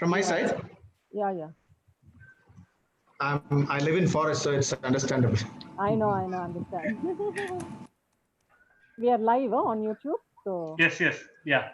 From my side, Yeah. I live in forest, so it's understandable. I know, understand. We are live on YouTube, so. Yes, yeah.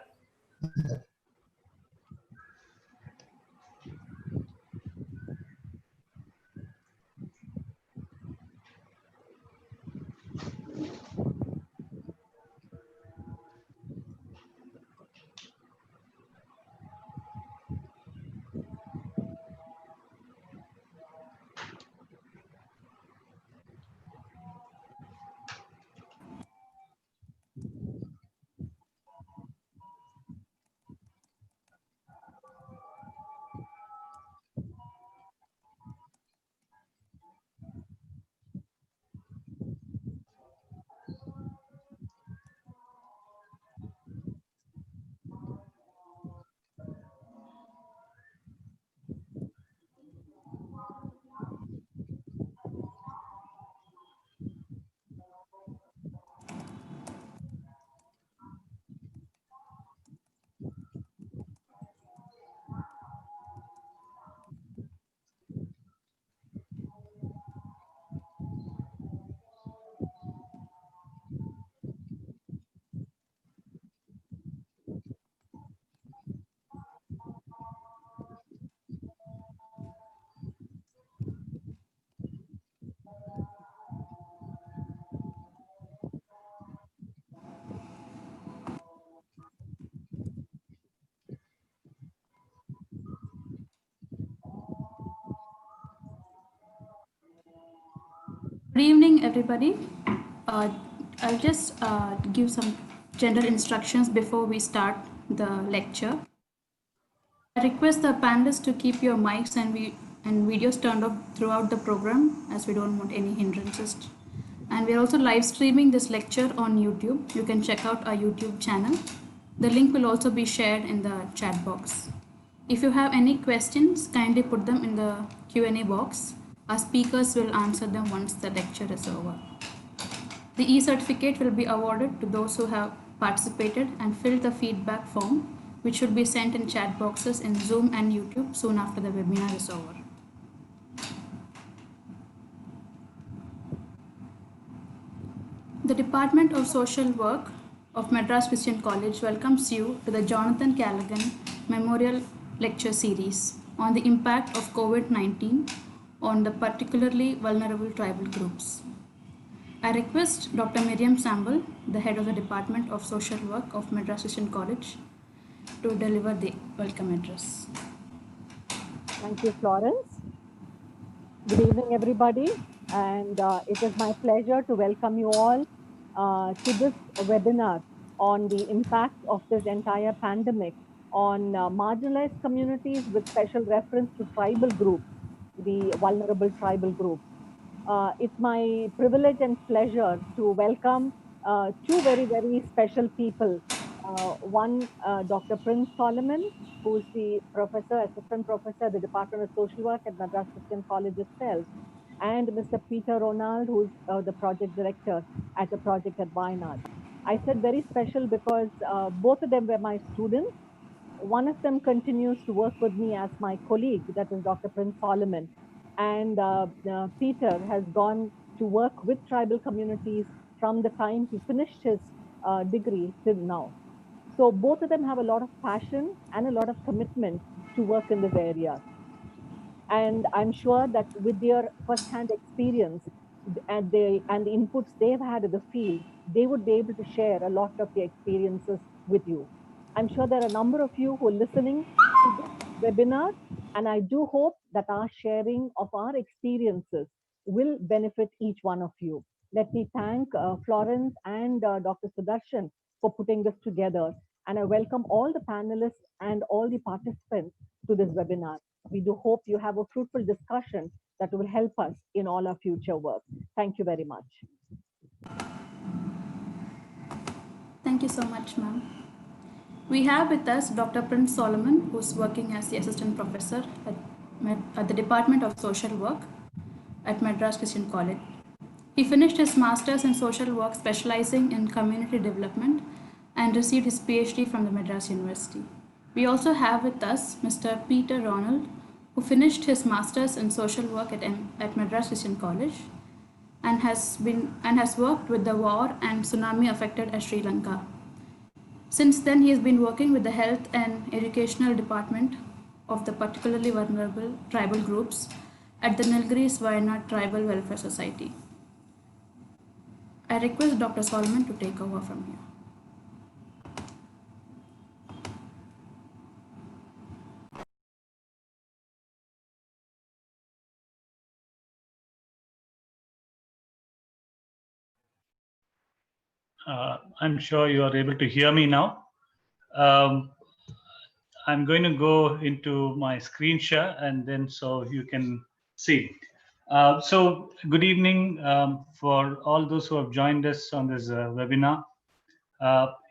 Good evening, everybody. I'll just give some general instructions before we start the lecture. I request the panelists to keep your mics and videos turned off throughout the program, as we don't want any hindrances. And we're also live streaming this lecture on YouTube. You can check out our YouTube channel. The link will also be shared in the chat box. If you have any questions, kindly put them in the Q&A box. Our speakers will answer them once the lecture is over. The e-certificate will be awarded to those who have participated and filled the feedback form, which should be sent in chat boxes in Zoom and YouTube soon after the webinar is over. The Department of Social Work of Madras Christian College welcomes you to the Jonathan Callaghan Memorial Lecture Series on the impact of COVID-19 on the particularly vulnerable tribal groups. I request Dr. Miriam Samble, the head of the Department of Social Work of Madras Christian College, to deliver the welcome address. Thank you, Florence. Good evening, everybody. And it is my pleasure to welcome you all to this webinar on the impact of this entire pandemic on marginalized communities with special reference to tribal groups, the vulnerable tribal groups. It's my privilege and pleasure to welcome two very, very special people. One, Dr. Prince Solomon, who's the assistant professor at the Department of Social Work at Madras Christian College itself, and Mr. Peter Ronald, who's the project director at the project at Wayanad. I said very special because both of them were my students. One of them continues to work with me as my colleague, that is Dr. Prince Solomon. And Peter has gone to work with tribal communities from the time he finished his degree till now. So both of them have a lot of passion and a lot of commitment to work in this area. And I'm sure that with their first-hand experience and the inputs they've had in the field, they would be able to share a lot of their experiences with you. I'm sure there are a number of you who are listening to this webinar, and I do hope that our sharing of our experiences will benefit each one of you. Let me thank Florence and Dr. Sudarshan for putting this together. And I welcome all the panelists and all the participants to this webinar. We do hope you have a fruitful discussion that will help us in all our future work. Thank you very much. Thank you so much, ma'am. We have with us Dr. Prince Solomon, who's working as the assistant professor at the Department of Social Work at Madras Christian College. He finished his master's in social work specializing in community development and received his PhD from the Madras University. We also have with us Mr. Peter Ronald, who finished his master's in social work at Madras Christian College and has worked with the war and tsunami affected Sri Lanka. Since then, he has been working with the health and educational department of the particularly vulnerable tribal groups at the Nilgiris Wayanad Tribal Welfare Society. I request Dr. Solomon to take over from here. I'm sure you are able to hear me now. I'm going to go into my screen share and then so you can see. So good evening for all those who have joined us on this webinar.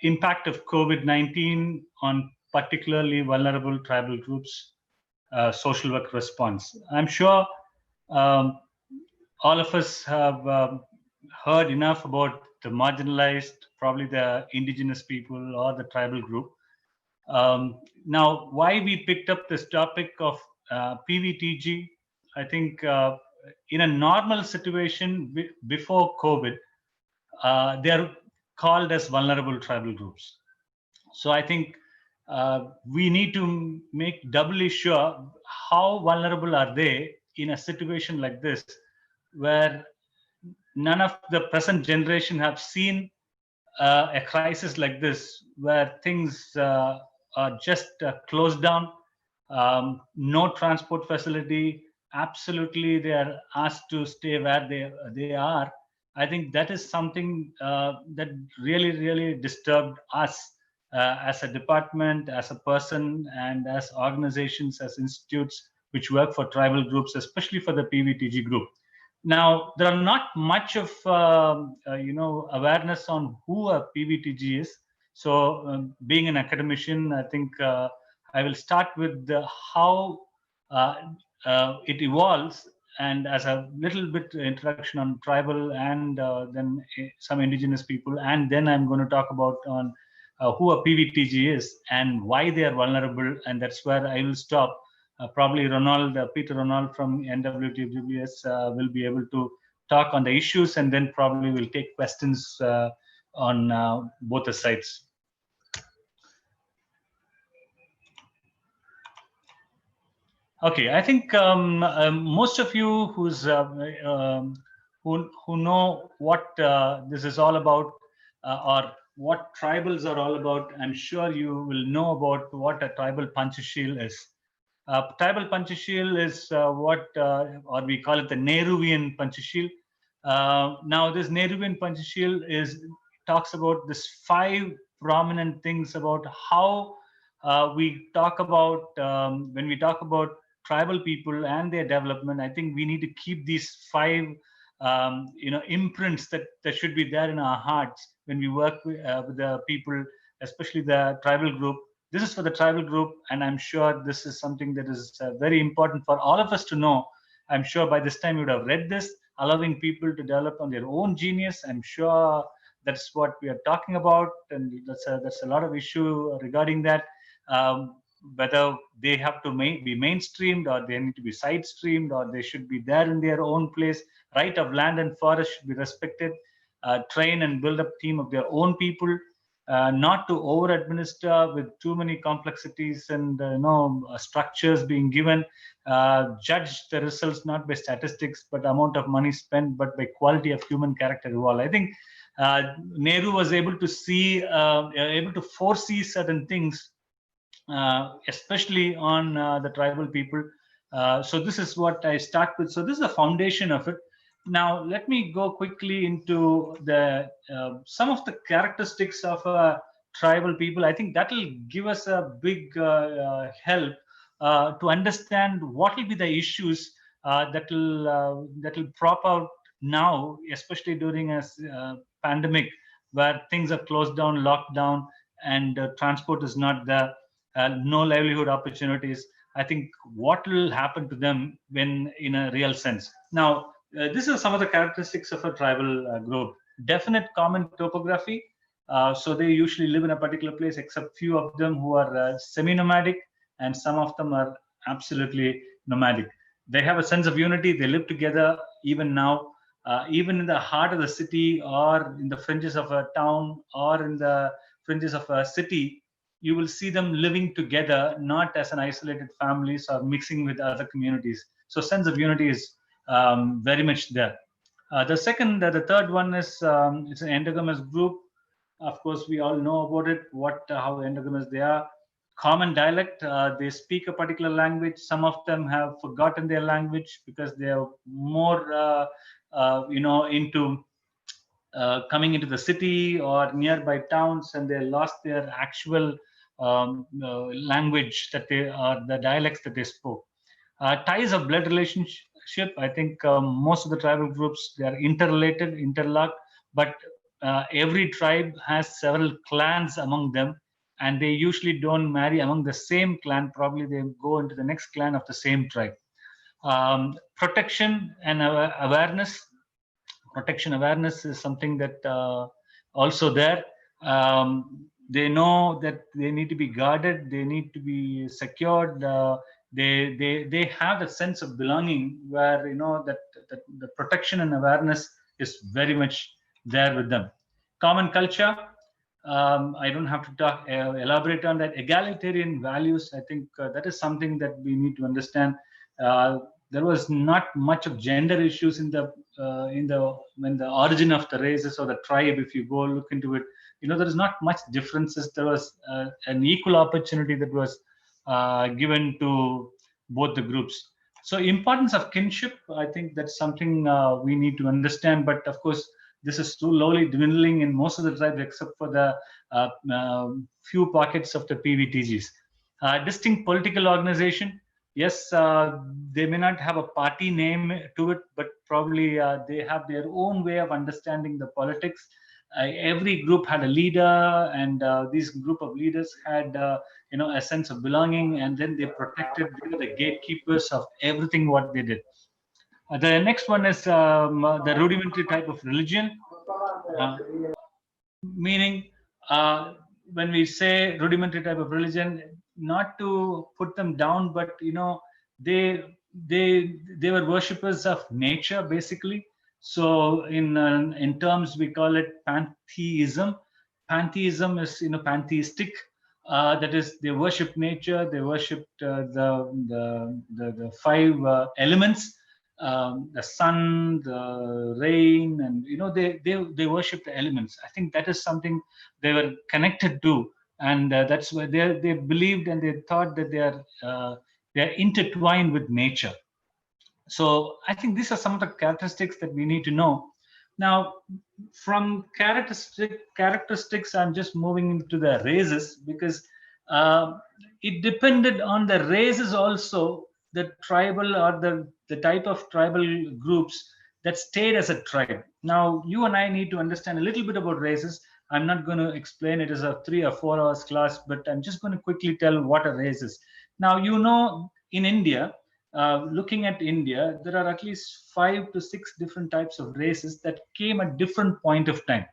Impact of COVID-19 on particularly vulnerable tribal groups, social work response. I'm sure all of us have heard enough about the marginalized, probably the indigenous people or the tribal group. Now, why we picked up this topic of PVTG, I think in a normal situation before COVID, they are called as vulnerable tribal groups. So I think we need to make doubly sure how vulnerable are they in a situation like this, where none of the present generation have seen a crisis like this, where things are just closed down, no transport facility, absolutely they are asked to stay where they are. I think that is something that really disturbed us as a department, as a person, and as organizations, as institutes which work for tribal groups, especially for the PVTG group. Now, there are not much of awareness on who a PVTG is. So, being an academician, I think I will start with how it evolves, and as a little bit introduction on tribal and then some indigenous people, and then I'm going to talk about on who a PVTG is and why they are vulnerable, and that's where I will stop. Probably Ronald, Peter Ronald from NWTWS will be able to talk on the issues, and then probably we'll take questions on both the sides. Okay, I think most of you who know what this is all about or what tribals are all about, I'm sure you will know about what a tribal Panchashil is. Tribal Panchashil is or we call it the Nehruvian Panchashil. Now, this Nehruvian Panchashil talks about this 5 prominent things about how we talk about when we talk about tribal people and their development. I think we need to keep these 5 imprints that should be there in our hearts when we work with the people, especially the tribal group. This is for the tribal group, and I'm sure this is something that is very important for all of us to know. I'm sure by this time you would have read this, allowing people to develop on their own genius. I'm sure that's what we are talking about, and that's a lot of issue regarding that. Whether they have to be mainstreamed or they need to be side streamed or they should be there in their own place. Right of land and forest should be respected. Train and build up team of their own people. Not to over administer with too many complexities and structures being given. Judge the results not by statistics but amount of money spent, but by quality of human character evolve. I think Nehru was able to foresee certain things, especially on the tribal people. So this is what I start with. So this is the foundation of it. Now, let me go quickly into the some of the characteristics of tribal people. I think that will give us a big help to understand what will be the issues that will prop out now, especially during a pandemic where things are closed down, locked down, and transport is not there, no livelihood opportunities. I think what will happen to them when in a real sense. Now, these are some of the characteristics of a tribal group. Definite common topography, So they usually live in a particular place, except few of them who are semi-nomadic, and some of them are absolutely nomadic. They have a sense of unity. They live together even now, even in the heart of the city, or in the fringes of a town, or in the fringes of a city. You will see them living together, not as an isolated families or mixing with other communities. So sense of unity is very much there. The third one is it's an endogamous group. Of course, we all know about it, how endogamous they are. Common dialect, they speak a particular language. Some of them have forgotten their language because they are more, into coming into the city or nearby towns, and they lost their actual language that they are, the dialects that they spoke. Ties of blood relationship, I think most of the tribal groups, they are interrelated, interlocked, but every tribe has several clans among them, and they usually don't marry among the same clan. Probably they go into the next clan of the same tribe. Protection and awareness. Protection awareness is something that also there. They know that they need to be guarded, they need to be secured. They have that sense of belonging, where that the protection and awareness is very much there with them. Common culture. I don't have to elaborate on that. Egalitarian values, I think that is something that we need to understand. There was not much of gender issues in the when the origin of the races or the tribe. If you go look into it, there is not much differences. There was an equal opportunity that was given to both the groups. So importance of kinship, I think that's something we need to understand. But of course, this is slowly dwindling in most of the tribes, except for the few pockets of the PVTGs. Distinct political organization. Yes, they may not have a party name to it, but probably they have their own way of understanding the politics. Every group had a leader, and these group of leaders had a sense of belonging, and then they protected, the gatekeepers of everything what they did. The next one is the rudimentary type of religion, meaning when we say rudimentary type of religion, not to put them down, but they were worshippers of nature, basically. So in terms, we call it pantheism. Pantheism is pantheistic. That is, they worship nature. They worshipped the five elements. The sun, the rain, and they worship the elements. I think that is something they were connected to, and that's why they believed, and they thought that they are intertwined with nature. So I think these are some of the characteristics that we need to know. Now, from characteristics, I'm just moving into the races, because it depended on the races also, the tribal or the type of tribal groups that stayed as a tribe. Now, you and I need to understand a little bit about races. I'm not going to explain it as a 3 or 4 hours class, but I'm just going to quickly tell what a race is. Now, in India, looking at India, there are at least 5 to 6 different types of races that came at different point of time.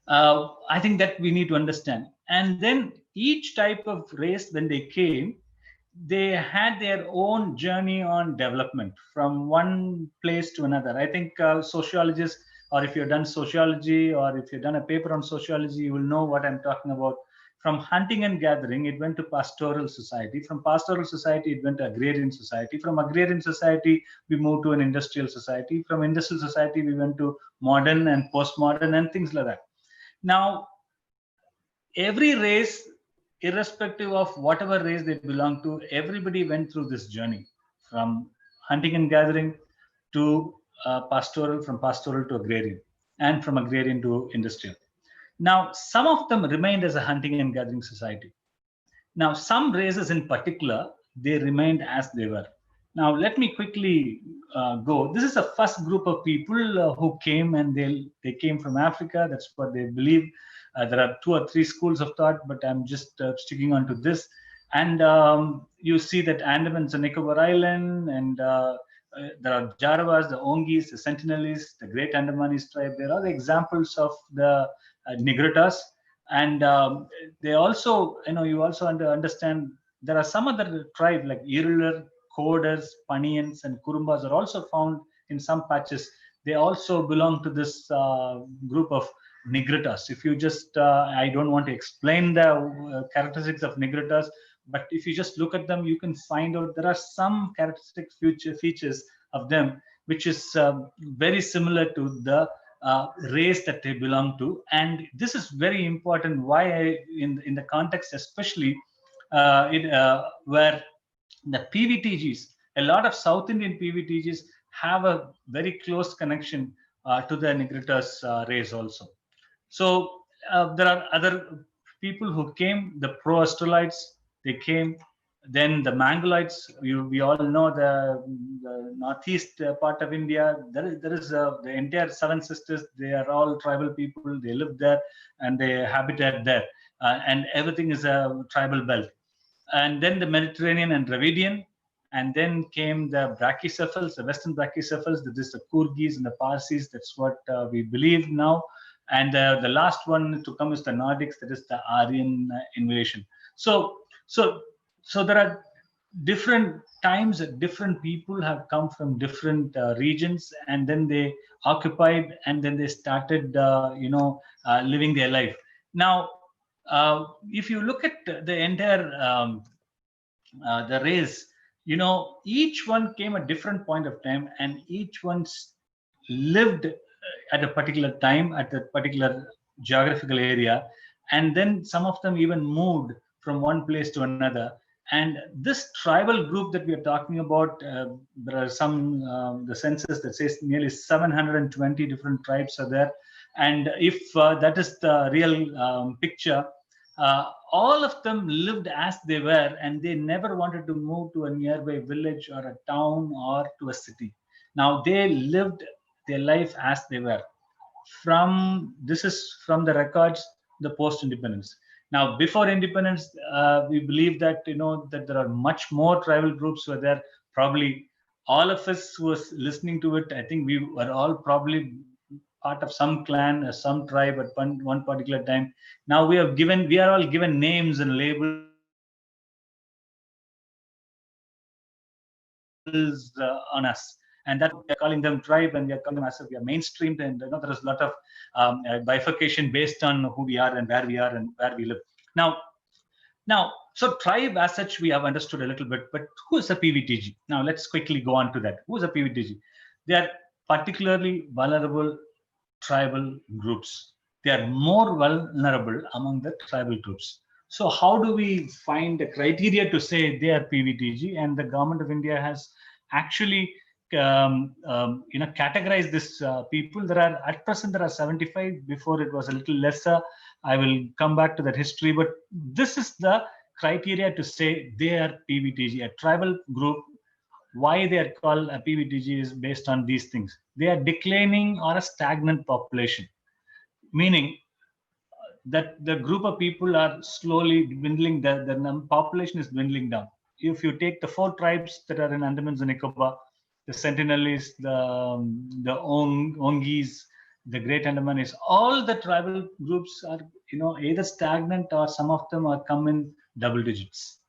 I think that we need to understand. And then each type of race, when they came, they had their own journey on development from one place to another. I think sociologists, or if you've done sociology, or if you've done a paper on sociology, you will know what I'm talking about. From hunting and gathering, it went to pastoral society. From pastoral society, it went to agrarian society. From agrarian society, we moved to an industrial society. From industrial society, we went to modern and postmodern and things like that. Now, every race, irrespective of whatever race they belong to, everybody went through this journey from hunting and gathering to pastoral, from pastoral to agrarian, and from agrarian to industrial. Now, some of them remained as a hunting and gathering society. Now, some races in particular, they remained as they were. Now, let me quickly go. This is the first group of people who came, and they came from Africa. That's what they believe. There are 2 or 3 schools of thought, but I'm just sticking on to this. And you see that Andamans and Nicobar Island, and there are Jarawas, the Ongis, the Sentinelese, the Great Andamanese tribe. There are the examples of the Nigritas. And they also, you also understand there are some other tribes like Irular, Koders, Paniyans, and Kurumbas are also found in some patches. They also belong to this group of Nigritas. If you just, I don't want to explain the characteristics of Nigritas, but if you just look at them, you can find out there are some characteristic features of them which is very similar to the race that they belong to. And this is very important. Why in the context, especially where the PVTGs, a lot of South Indian PVTGs have a very close connection to the Nigritas race also. So there are other people who came, the Pro-Australites, they came. Then the Mangolites, we all know the northeast part of India. There is the entire Seven Sisters. They are all tribal people. They live there and they habitat there, and everything is a tribal belt. And then the Mediterranean and Dravidian, and then came the Brachycephals, the Western Brachycephals. That is the Kurgis and the Parsis. That's what we believe now. And the last one to come is the Nordics. That is the Aryan invasion. So there are different times that different people have come from different regions, and then they occupied, and then they started, living their life. Now, if you look at the entire the race, each one came at different point of time, and each one lived at a particular time at a particular geographical area, and then some of them even moved from one place to another. And this tribal group that we are talking about, there are some the census that says nearly 720 different tribes are there. And if that is the real picture, all of them lived as they were, and they never wanted to move to a nearby village or a town or to a city. Now they lived their life as they were. This is from the records, the post-independence. Now, before independence, we believe that that there are much more tribal groups were there. Probably all of us who was listening to it, I think we were all probably part of some clan or some tribe at one particular time. Now we are all given names and labels on us, and that we are calling them tribe, and we are calling them as if we are mainstreamed, and there is a lot of bifurcation based on who we are and where we are and where we live. Now, so tribe as such we have understood a little bit, but who is a PVTG? Now let's quickly go on to that. Who is a PVTG? They are particularly vulnerable tribal groups. They are more vulnerable among the tribal groups. So how do we find the criteria to say they are PVTG? And the government of India has actually categorized this people. At present there are 75. Before it was a little lesser. I will come back to that history, but this is the criteria to say they are PVTG, a tribal group. Why they are called a PVTG is based on these things. They are declining or a stagnant population, meaning that the group of people are slowly dwindling. The population is dwindling down. If you take the 4 tribes that are in Andaman and Nicobar, the Sentinelese, the Ongis, the Great Andamanis, all the tribal groups are either stagnant or some of them are come in double digits.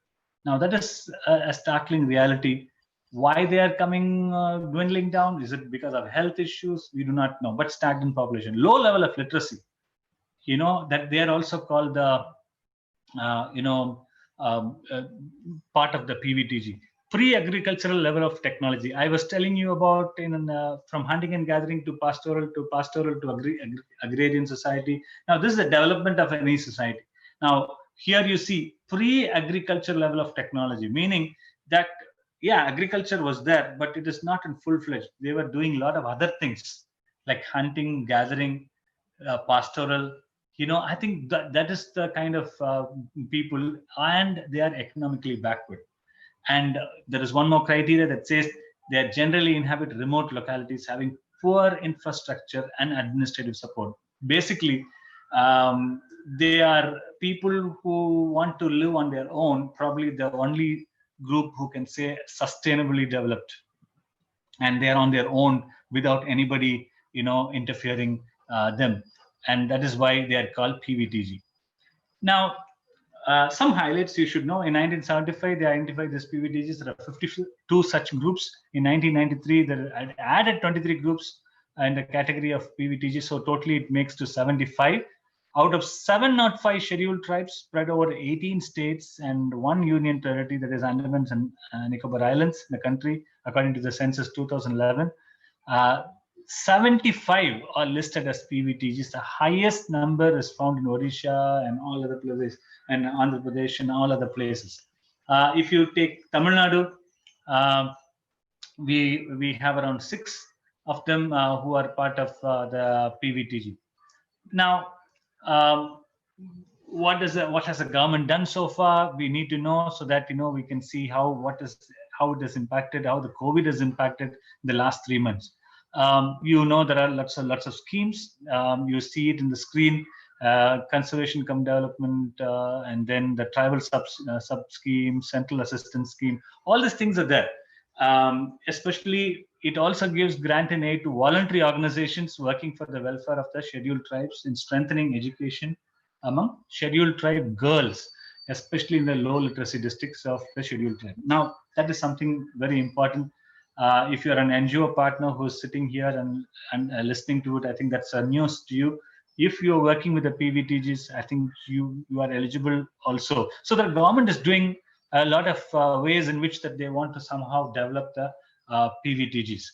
Now that is a startling reality. Why they are coming dwindling down? Is it because of health issues? We do not know. But stagnant population, low level of literacy. That they are also called the part of the PVTG. Pre-agricultural level of technology. I was telling you about from hunting and gathering to pastoral to agrarian society. Now this is the development of any society. Now here you see pre-agriculture level of technology, meaning that agriculture was there, but it is not in full-fledged. They were doing a lot of other things like hunting, gathering, pastoral. I think that is the kind of people, and they are economically backward. And there is one more criteria that says they generally inhabit remote localities having poor infrastructure and administrative support. Basically, they are people who want to live on their own, probably the only group who can say sustainably developed, and they are on their own without anybody interfering them. and that is why they are called PVTG. Now, some highlights you should know. In 1975, they identified these PVTGs. There are 52 such groups. In 1993, they added 23 groups in the category of PVTG. So totally it makes to 75. Out of 705 scheduled tribes spread over 18 states and 1 union territory, that is Andaman and Nicobar Islands, in the country, according to the census 2011. 75 are listed as PVTGs. The highest number is found in Odisha and all other places, and Andhra Pradesh and all other places. If you take Tamil Nadu, we have around 6 of them who are part of the PVTG. Now, what has the government done so far? We need to know, so that we can see how it has impacted, how the COVID has impacted the last 3 months. There are lots of schemes. You see it in the screen: conservation cum development, and then the tribal sub scheme, central assistance scheme. All these things are there. Especially, it also gives grant and aid to voluntary organizations working for the welfare of the scheduled tribes in strengthening education among scheduled tribe girls, especially in the low literacy districts of the scheduled tribe. Now, that is something very important. If you're an NGO partner who's sitting here and listening to it, I think that's a news to you. If you're working with the PVTGs, I think you are eligible also. So the government is doing a lot of ways in which that they want to somehow develop the PVTGs.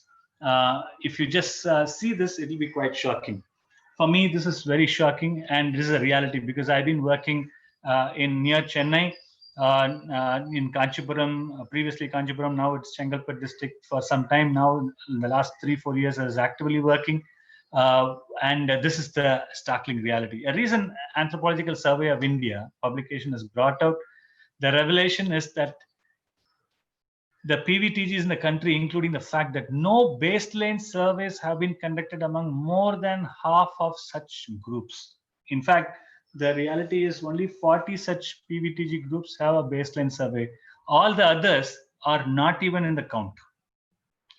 If you just see this, it will be quite shocking. For me, this is very shocking, and this is a reality because I've been working in near Chennai, in Kanchipuram, previously Kanchipuram, now it's Chengalpet district for some time now. In the last 3-4 years, I was actively working. And this is the startling reality. A recent Anthropological Survey of India publication has brought out the revelation is that the PVTGs in the country, including the fact that no baseline surveys have been conducted among more than half of such groups. In fact, the reality is only 40 such PVTG groups have a baseline survey. All the others are not even in the count.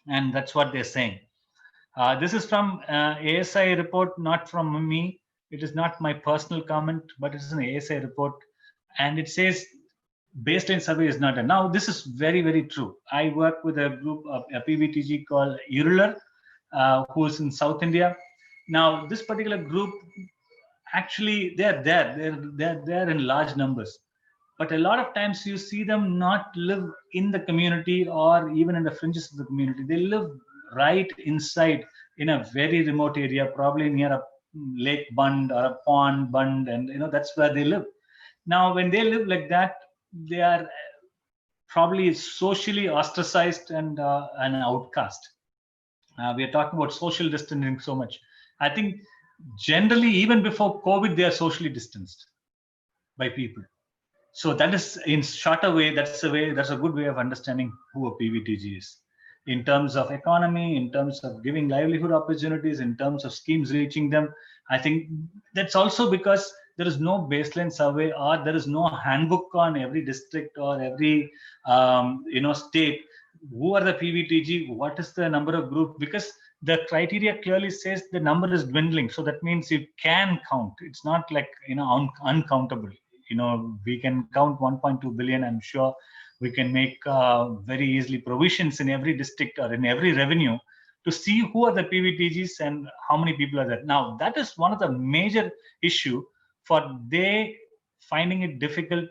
And that's what they're saying. This is from ASI report, not from me. It is not my personal comment, but it is an ASI report. And it says baseline survey is not done. Now, this is very, very true. I work with a group of a PVTG called Irular, who is in South India. Now, this particular group, actually, they're there in large numbers. But a lot of times you see them not live in the community or even in the fringes of the community. They live right inside in a very remote area, probably near a lake bund or a pond bund, and that's where they live. Now, when they live like that, they are probably socially ostracized and an outcast. We are talking about social distancing so much. I think generally, even before COVID, they are socially distanced by people. So that is, in shorter way, that's a good way of understanding who a PVTG is. In terms of economy, in terms of giving livelihood opportunities, in terms of schemes reaching them, I think that's also because there is no baseline survey, or there is no handbook on every district or every state. Who are the PVTG? What is the number of groups? Because the criteria clearly says the number is dwindling. So that means you can count. It's not like uncountable. We can count 1.2 billion. I'm sure we can make very easily provisions in every district or in every revenue to see who are the PVTGs and how many people are there. Now, that is one of the major issue for they finding it difficult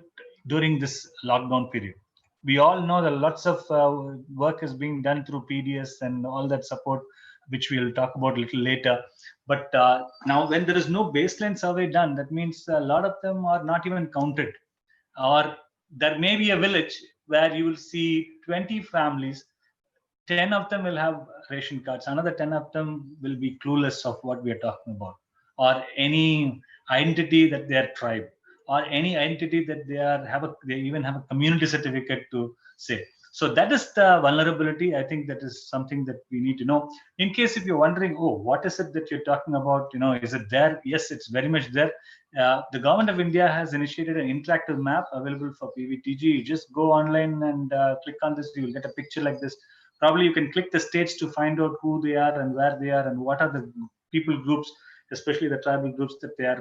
during this lockdown period. We all know that lots of work is being done through PDS and all that support, which we'll talk about a little later. But now when there is no baseline survey done, that means a lot of them are not even counted. Or there may be a village where you will see 20 families, 10 of them will have ration cards, another 10 of them will be clueless of what we are talking about, or any identity that they are tribe, or any identity that they even have a community certificate to say. So that is the vulnerability. I think that is something that we need to know. In case if you're wondering, oh, what is it that you're talking about? Is it there? Yes, it's very much there. The government of India has initiated an interactive map available for PVTG. You just go online and click on this. You will get a picture like this. Probably you can click the states to find out who they are and where they are and what are the people groups, especially the tribal groups that they are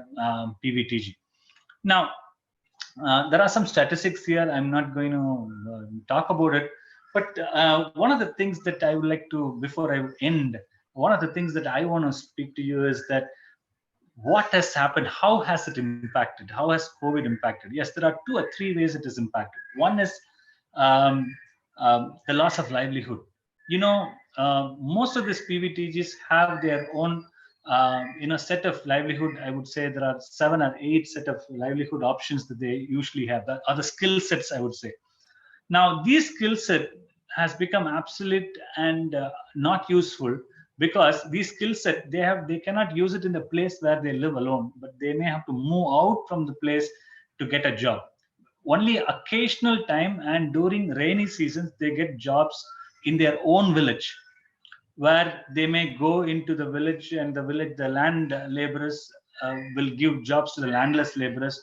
PVTG. Now, there are some statistics here. I'm not going to talk about it, but one of the things that I would like to, before I end, one of the things that I want to speak to you is that what has happened, how has it impacted, how has COVID impacted? Yes, there are 2 or 3 ways it has impacted. One is the loss of livelihood. Most of these PVTGs have their own set of livelihood. I would say there are 7 or 8 set of livelihood options that they usually have. That are the skill sets, I would say. Now, these skill set has become obsolete and not useful, because these skill set, they cannot use it in the place where they live alone, but they may have to move out from the place to get a job. Only occasional time and during rainy seasons, they get jobs in their own village, where they may go into the village, and the land laborers will give jobs to the landless laborers,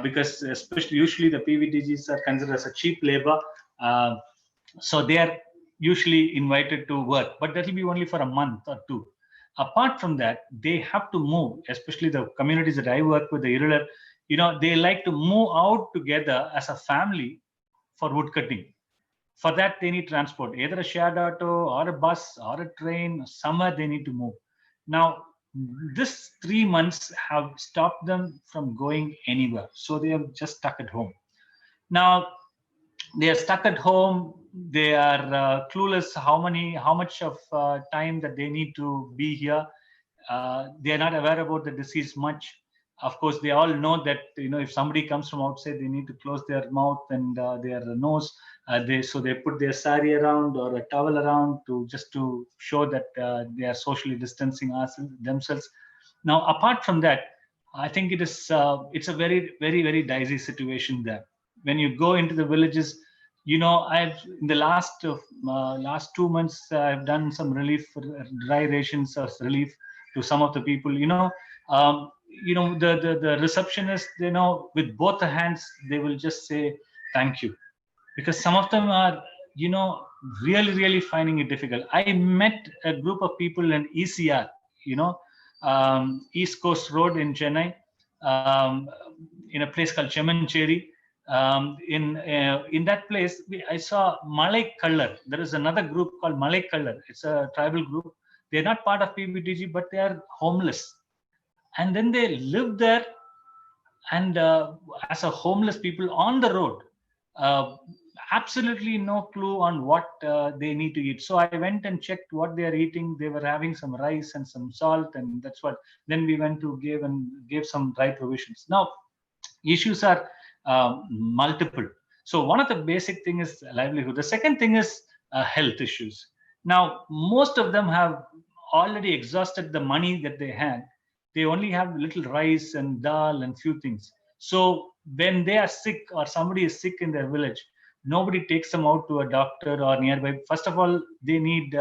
because especially usually the PVTGs are considered as a cheap labor. So they are usually invited to work, but that will be only for a month or 2. Apart from that, they have to move, especially the communities that I work with, the Irular, they like to move out together as a family for wood cutting. For that, they need transport, either a shared auto or a bus or a train. Somewhere they need to move. Now, this 3 months have stopped them from going anywhere. So they are just stuck at home. Now, they are stuck at home. They are clueless how much of time that they need to be here. They are not aware about the disease much. Of course, they all know that if somebody comes from outside, they need to close their mouth and their nose. So they put their sari around or a towel around just to show that they are socially distancing themselves. Now, apart from that, I think it's a very, very, very dicey situation there. When you go into the villages, I've in the last 2 months, I've done some relief, dry rations as relief to some of the people. The receptionist, with both the hands, they will just say thank you, because some of them are, really, really finding it difficult. I met a group of people in ECR, East Coast Road in Chennai, in a place called Chemancheri. In that place, I saw Malay Kallar. There is another group called Malay Kallar. It's a tribal group. They're not part of PVTG, but they are homeless. And then they live there, and as a homeless people on the road, absolutely no clue on what they need to eat. So I went and checked what they are eating. They were having some rice and some salt, and that's what. Then we went to gave some dry provisions. Now, issues are multiple. So one of the basic thing is livelihood. The second thing is health issues. Now, most of them have already exhausted the money that they had. They only have little rice and dal and few things. So when they are sick or somebody is sick in their village, nobody takes them out to a doctor or nearby. First of all, they need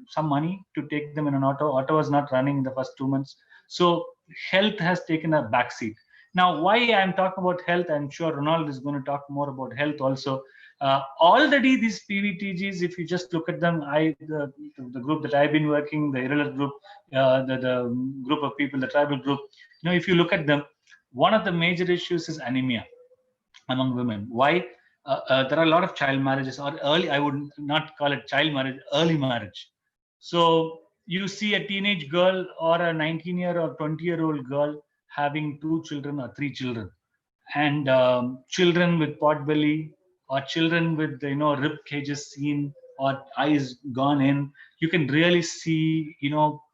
some money to take them in an auto. Auto was not running in the first 2 months. So health has taken a backseat. Now, why I'm talking about health, I'm sure Ronald is going to talk more about health also. Already these PVTGs, if you just look at them, the group that I've been working, the irregular group, the group of people, the tribal group, if you look at them, one of the major issues is anemia among women. Why? There are a lot of child marriages, or early, I would not call it child marriage, early marriage. So you see a teenage girl or a 19-year or 20-year-old girl having 2 children or 3 children, and children with pot belly, or children with rib cages seen or eyes gone in. You can really see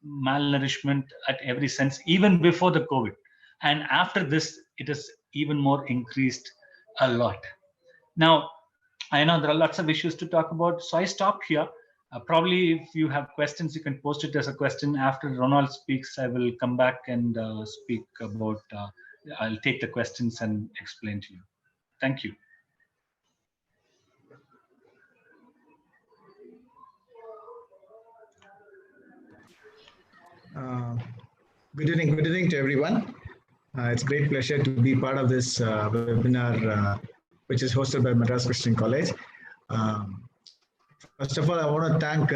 malnourishment at every sense, even before the COVID, and after this it is even more increased a lot. Now, I know there are lots of issues to talk about, so I stop here. Probably if you have questions, you can post it as a question. After Ronald speaks, I will come back and speak about, I'll take the questions and explain to you. Thank you. Good evening to everyone. It's a great pleasure to be part of this webinar, which is hosted by Madras Christian College. First of all, I want to thank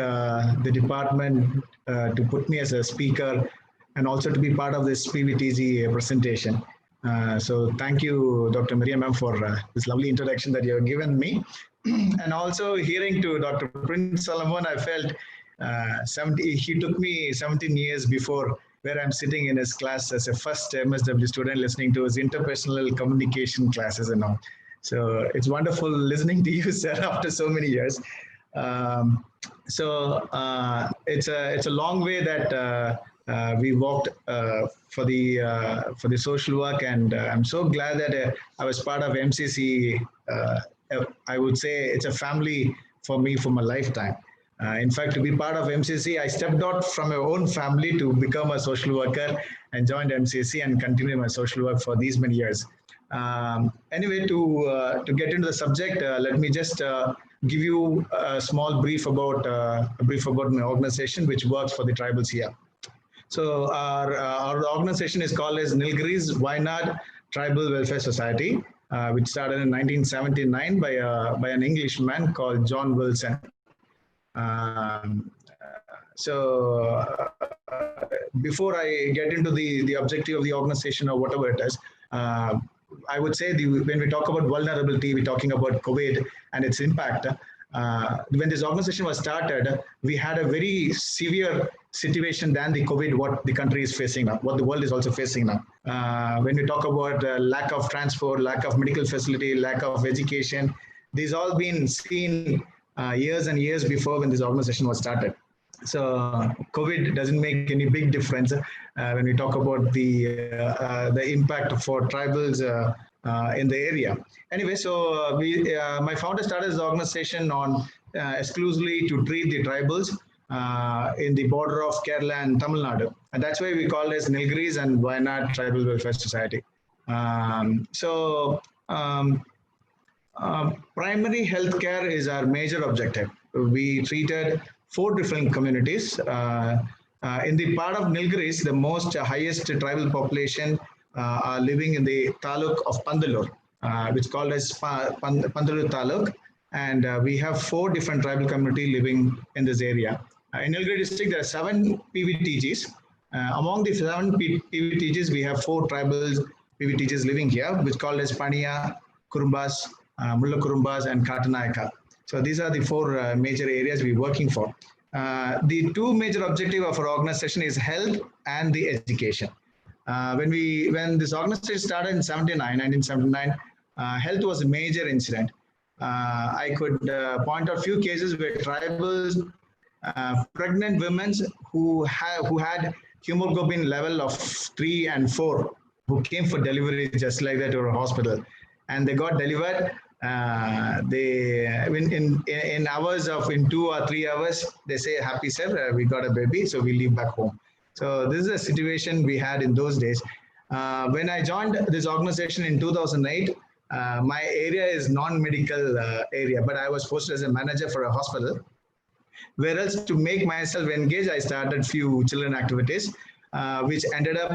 the department to put me as a speaker and also to be part of this PVTG presentation. So thank you, Dr. Miriam, ma'am, for this lovely introduction that you have given me. And also hearing to Dr. Prince Solomon, I felt he took me 17 years before, where I'm sitting in his class as a first MSW student listening to his interpersonal communication classes and all. So it's wonderful listening to you, sir, after so many years. It's a long way that we walked for the social work, and I'm so glad that I was part of MCC. I would say it's a family for me for my lifetime. In fact, to be part of MCC, I stepped out from my own family to become a social worker and joined MCC and continue my social work for these many years. Anyway, to get into the subject, let me just give you a small brief about my organization, which works for the tribals here. So our organization is called as Nilgiris Wayanad Tribal Welfare Society, which started in 1979 by an Englishman called John Wilson. Before I get into the objective of the organization or whatever it is, I would say when we talk about vulnerability, we're talking about COVID and its impact. When this organization was started, we had a very severe situation than the COVID, what the country is facing now, what the world is also facing now. When we talk about lack of transport, lack of medical facility, lack of education, these all been seen years and years before when this organization was started. So COVID doesn't make any big difference when we talk about the impact for tribals in the area. Anyway, so my founder started this organization on exclusively to treat the tribals in the border of Kerala and Tamil Nadu, and that's why we call it as Nilgiris and Wayanad Tribal Welfare Society. Primary health care is our major objective. We treated 4 different communities. In the part of Nilgiris, the most highest tribal population are living in the taluk of Pandalur, which is called as Pandalur taluk. And we have 4 different tribal community living in this area. In Nilgiri district, there are 7 PVTGs. Among the 7 PVTGs, we have 4 tribal PVTGs living here, which is called as Paniya, Kurumbas, Mulla Kurumbas, and Katanayaka. So these are the 4 major areas we're working for. The 2 major objectives of our organization is health and the education. When this organization started in 1979, health was a major incident. I could point out few cases where tribals, pregnant women who had hemoglobin level of 3 and 4, who came for delivery just like that to a hospital, and they got delivered. In hours of in 2 or 3 hours, they say, "Happy sir, we got a baby, so we leave back home." So this is a situation we had in those days. When I joined this organization in 2008, my area is non-medical area, but I was posted as a manager for a hospital. Whereas to make myself engaged, I started few children activities, which ended up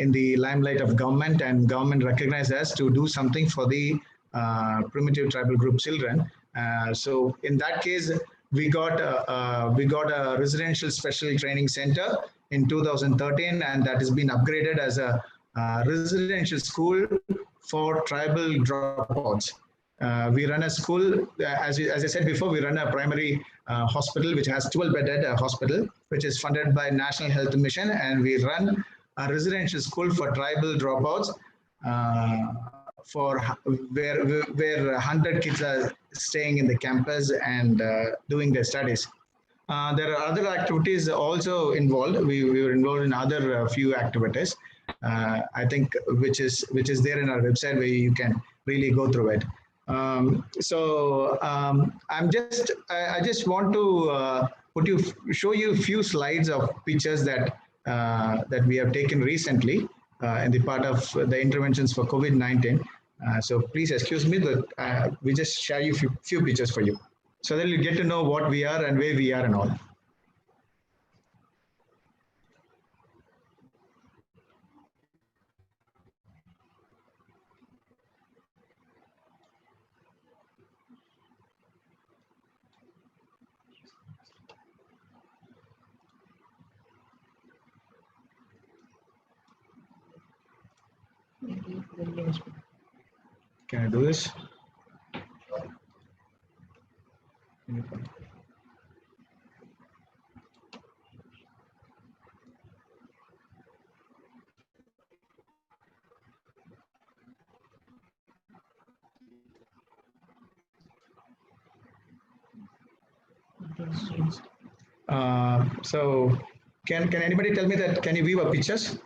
in the limelight of government, and government recognized us to do something for the primitive tribal group children. So in that case, we got a residential special training center in 2013, and that has been upgraded as a residential school for tribal dropouts. We run a school, as I said before, we run a primary hospital, which has 12-bedded hospital, which is funded by National Health Mission, and we run a residential school for tribal dropouts, where 100 kids are staying in the campus and doing their studies. There are other activities also involved. We were involved in other few activities, I think, which is there in our website, where you can really go through it. I just want to show you a few slides of pictures that we have taken recently in the part of the interventions for COVID-19. So please excuse me that we just share you few pictures for you, so that you get to know what we are and where we are and all. Can I do this? So can anybody tell me that, can you view our pictures?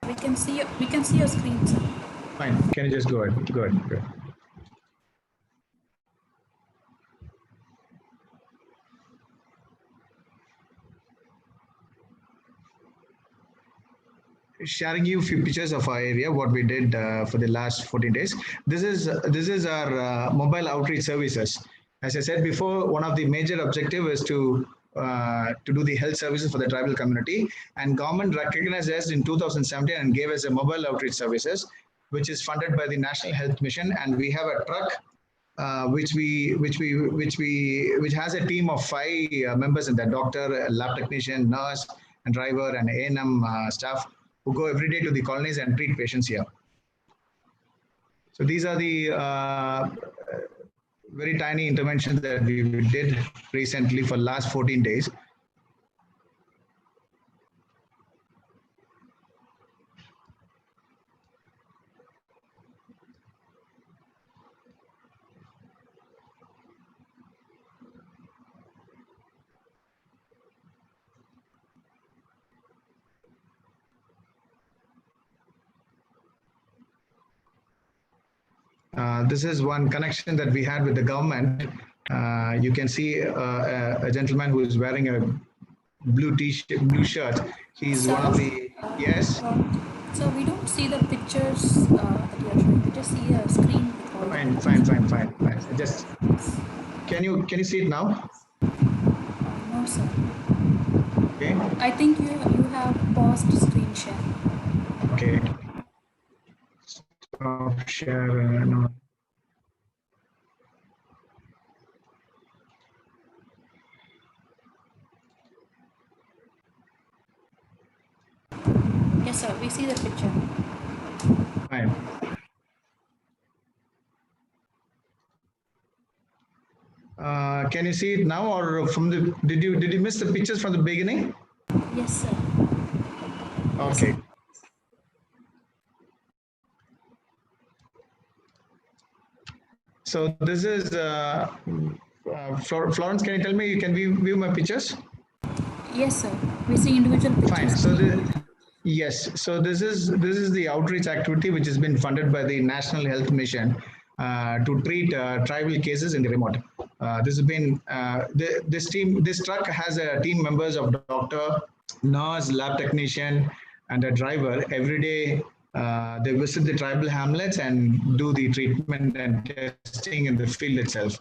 We can see your screen, sir. Fine. Can you just go ahead? Go ahead. Go ahead. Sharing you a few pictures of our area, what we did for the last 14 days. This is our mobile outreach services. As I said before, one of the major objective is to do the health services for the tribal community, and government recognized us in 2017 and gave us a mobile outreach services, which is funded by the National Health Mission, and we have a truck which has a team of 5 members in that: doctor, lab technician, nurse, and driver, and A&M staff who go every day to the colonies and treat patients here. So these are the very tiny interventions that we did recently for last 14 days. This is one connection that we had with the government. You can see a gentleman who is wearing a blue t-shirt, blue shirt. He's one of the, yes. So we don't see the pictures that you are showing. We just see a screen with all. Fine. Just can you see it now? No, sir. Okay. I think you have paused screen share. Okay. Stop share. No. Yes, sir. We see the picture. Fine. Can you see it now, or from the? Did you miss the pictures from the beginning? Yes, sir. Okay. So this is Florence. Can you tell me? You can view my pictures? Yes, sir. We see individual pictures. Fine. So yes. So this is the outreach activity which has been funded by the National Health Mission to treat tribal cases in the remote. This has been this truck has a team members of doctor, nurse, lab technician, and a driver. Every day they visit the tribal hamlets and do the treatment and testing in the field itself.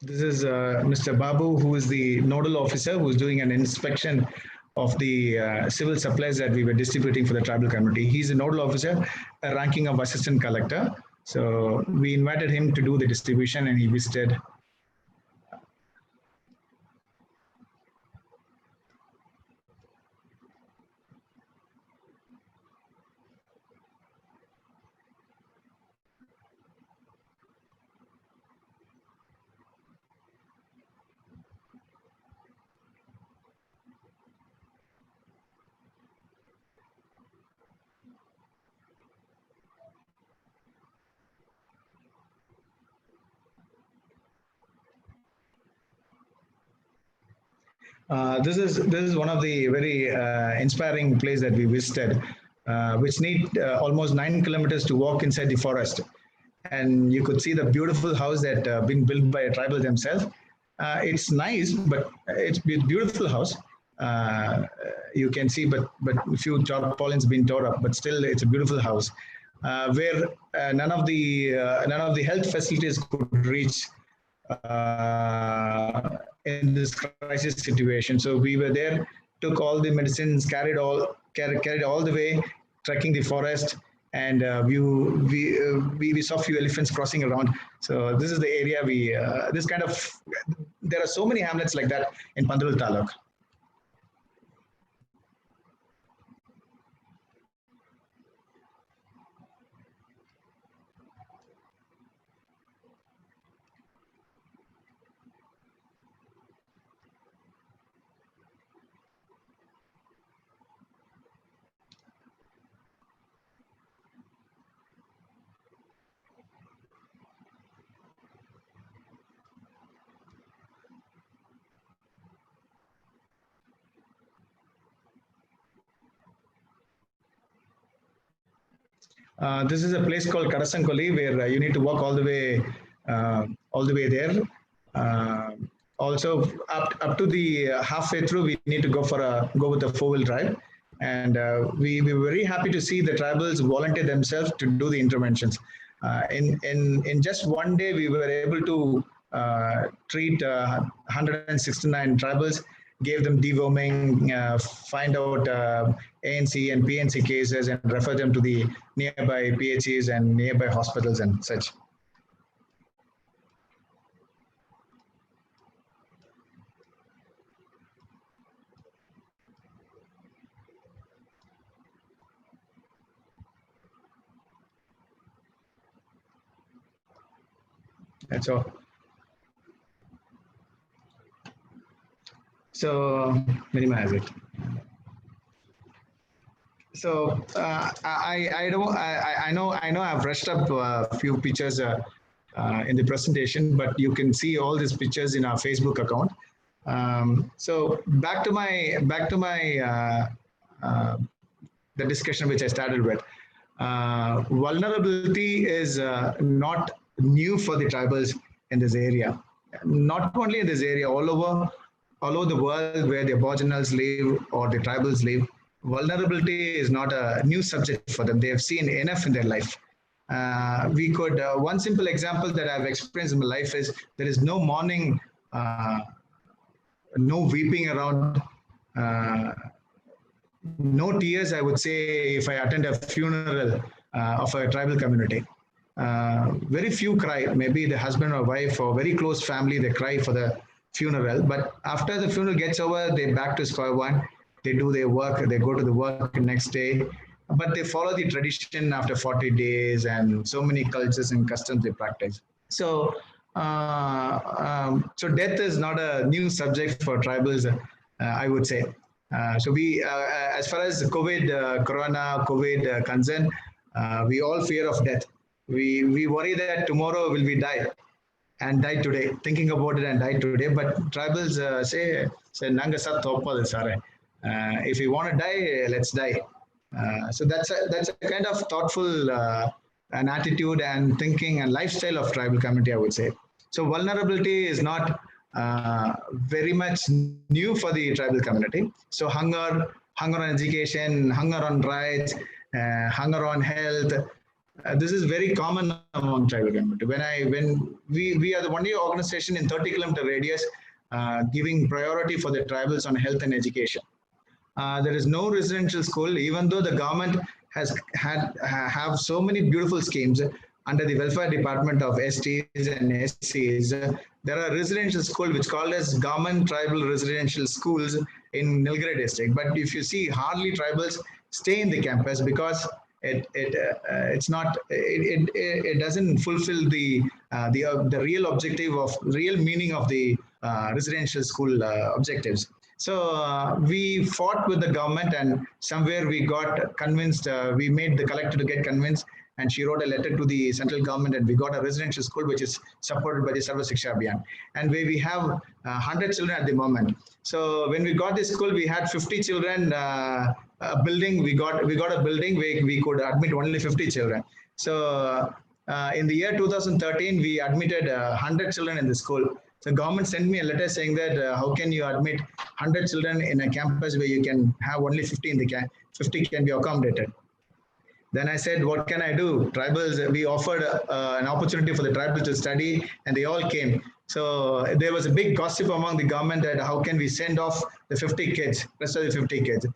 This is Mr. Babu, who is the nodal officer, who is doing an inspection of the civil supplies that we were distributing for the tribal community. He's a nodal officer, a ranking of assistant collector. So we invited him to do the distribution, and he visited. This is one of the very inspiring place that we visited. which need almost 9 kilometers to walk inside the forest. And you could see the beautiful house that been built by a tribal themselves. It's nice, but it's a beautiful house. You can see, but a few tarpaulins been tore up, but still it's a beautiful house where none of the health facilities could reach in this crisis situation. So we were there, took all the medicines, carried all the way, trekking the forest, and we saw few elephants crossing around. So this is the area there are so many hamlets like that in Pandurul Taluk. This is a place called Kadasankoli where you need to walk all the way there. Also, up to the halfway through, we need to go with a 4-wheel drive, and we were very happy to see the tribals volunteer themselves to do the interventions. In just one day, we were able to treat 169 tribals, gave them deworming, find out ANC and PNC cases, and refer them to the nearby PHCs and nearby hospitals and such. That's all. So minimize it. So I know I've rushed up a few pictures in the presentation, but you can see all these pictures in our Facebook account. So back to my the discussion which I started with. Vulnerability is not new for the tribals in this area. Not only in this area, all over the world where the aboriginals live or the tribals live, vulnerability is not a new subject for them. They have seen enough in their life. We could, one simple example that I've experienced in my life is there is no mourning, no weeping around, no tears, I would say, if I attend a funeral of a tribal community. Very few cry, maybe the husband or wife or very close family, they cry for the funeral, but after the funeral gets over, they're back to square one. They do their work, they go to the work the next day, but they follow the tradition after 40 days and so many cultures and customs they practice. So, so death is not a new subject for tribals, I would say. So we, as far as COVID concern, we all fear of death. We worry that tomorrow will we die and die today, thinking about it and die today. But tribals say nanga sat thopadu sare. If you want to die, let's die. So that's a kind of thoughtful an attitude and thinking and lifestyle of tribal community, I would say. So vulnerability is not very much new for the tribal community. So hunger on education, hunger on rights, hunger on health. This is very common among tribal community. When we are the only organization in 30-kilometer radius giving priority for the tribals on health and education. There is no residential school, even though the government has have so many beautiful schemes under the welfare department of STs and SCs. There are residential schools which called as government tribal residential schools in Nilgiri district. But if you see, hardly tribals stay in the campus because it doesn't fulfill the real objective of real meaning of the residential school objectives. So we fought with the government, and somewhere we got convinced. We made the collector to get convinced, and she wrote a letter to the central government, and we got a residential school which is supported by the Sarva Shiksha Abhiyan, and where we have 100 children at the moment. So when we got this school, we had 50 children a building. We got a building where we could admit only 50 children. So in the year 2013, we admitted 100 children in the school. So government sent me a letter saying that how can you admit 100 children in a campus where you can have only 50 in the 50 can be accommodated. Then I said, what can I do? Tribals, we offered an opportunity for the tribals to study, and they all came. So there was a big gossip among the government that how can we send off the 50 kids, rest of the 50 kids.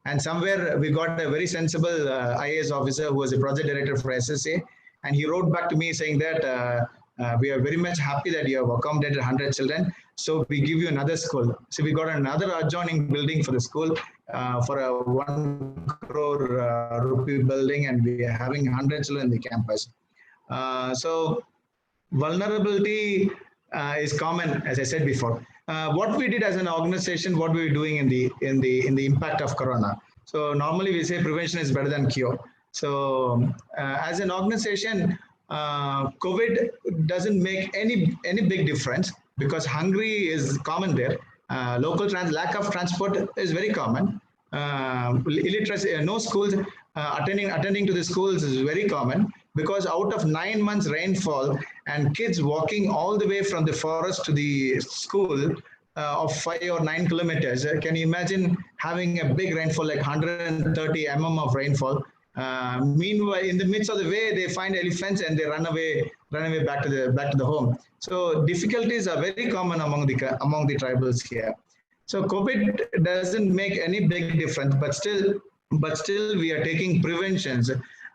And somewhere we got a very sensible IAS officer who was a project director for SSA, and he wrote back to me saying that we are very much happy that you have accommodated 100 children. So we give you another school. So we got another adjoining building for the school for a 1 crore rupee building, and we are having 100 children in the campus. So vulnerability is common, as I said before. What we did as an organization, what we were doing in the impact of Corona. So normally we say prevention is better than cure. So as an organization, COVID doesn't make any big difference because hungry is common there. Lack of transport is very common. Illiteracy, no schools, attending to the schools is very common because out of 9 months rainfall and kids walking all the way from the forest to the school of 5 or 9 kilometers, can you imagine having a big rainfall like 130 mm of rainfall? Meanwhile, in the midst of the way, they find elephants and they run away back to the home. So difficulties are very common among the tribals here. So COVID doesn't make any big difference, but still we are taking preventions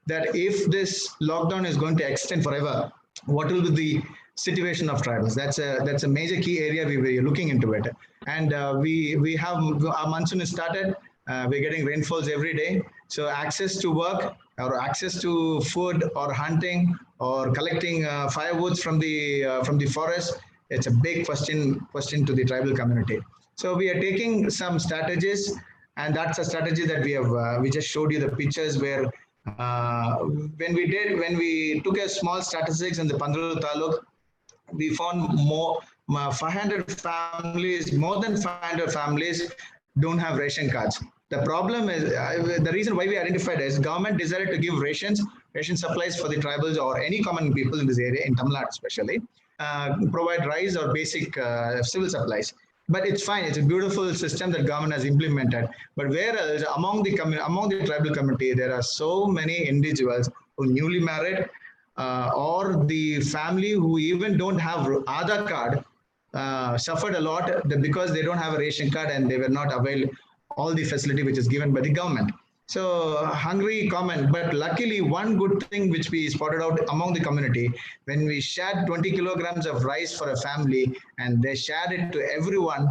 that if this lockdown is going to extend forever, what will be the situation of tribals? That's a major key area we were looking into it. And we have our monsoon is started. We're getting rainfalls every day. So access to work or access to food or hunting or collecting firewoods from the forest, it's a big question to the tribal community. So we are taking some strategies, and that's a strategy that we just showed you the pictures where when we took a small statistics in the Pandru Taluk, we found more than 500 families don't have ration cards. The problem is, the reason why we identified is government decided to give ration supplies for the tribals or any common people in this area, in Tamil Nadu especially, provide rice or basic civil supplies. But it's fine. It's a beautiful system that government has implemented. But whereas among the tribal community, there are so many individuals who newly married or the family who even don't have Aadhaar card suffered a lot because they don't have a ration card and they were not available all the facility which is given by the government. So hungry common, but luckily one good thing which we spotted out among the community, when we shared 20 kilograms of rice for a family and they shared it to everyone,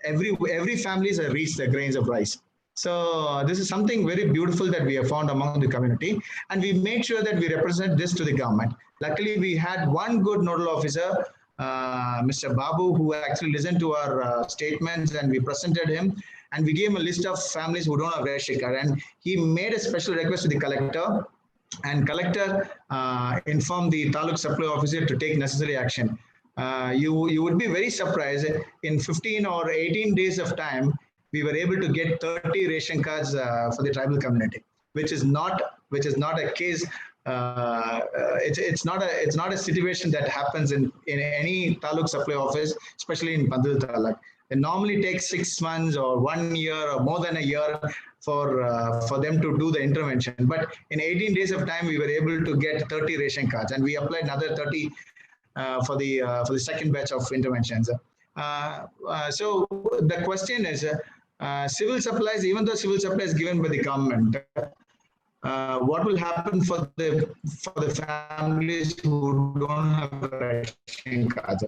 every family has reached the grains of rice. So this is something very beautiful that we have found among the community, and we made sure that we represent this to the government. Luckily, we had one good nodal officer, Mr. Babu, who actually listened to our statements, and we presented him. And we gave him a list of families who don't have ration card. And he made a special request to the collector, and collector informed the Taluk supply officer to take necessary action. You would be very surprised. In 15 or 18 days of time, we were able to get 30 ration cards for the tribal community, which is not a case. It's not a situation that happens in any Taluk supply office, especially in Pandal Taluk. It normally takes 6 months or 1 year or more than a year for them to do the intervention. But in 18 days of time, we were able to get 30 ration cards, and we applied another 30 for the second batch of interventions. So the question is, civil supplies, even though civil supply is given by the government, what will happen for the families who don't have ration cards?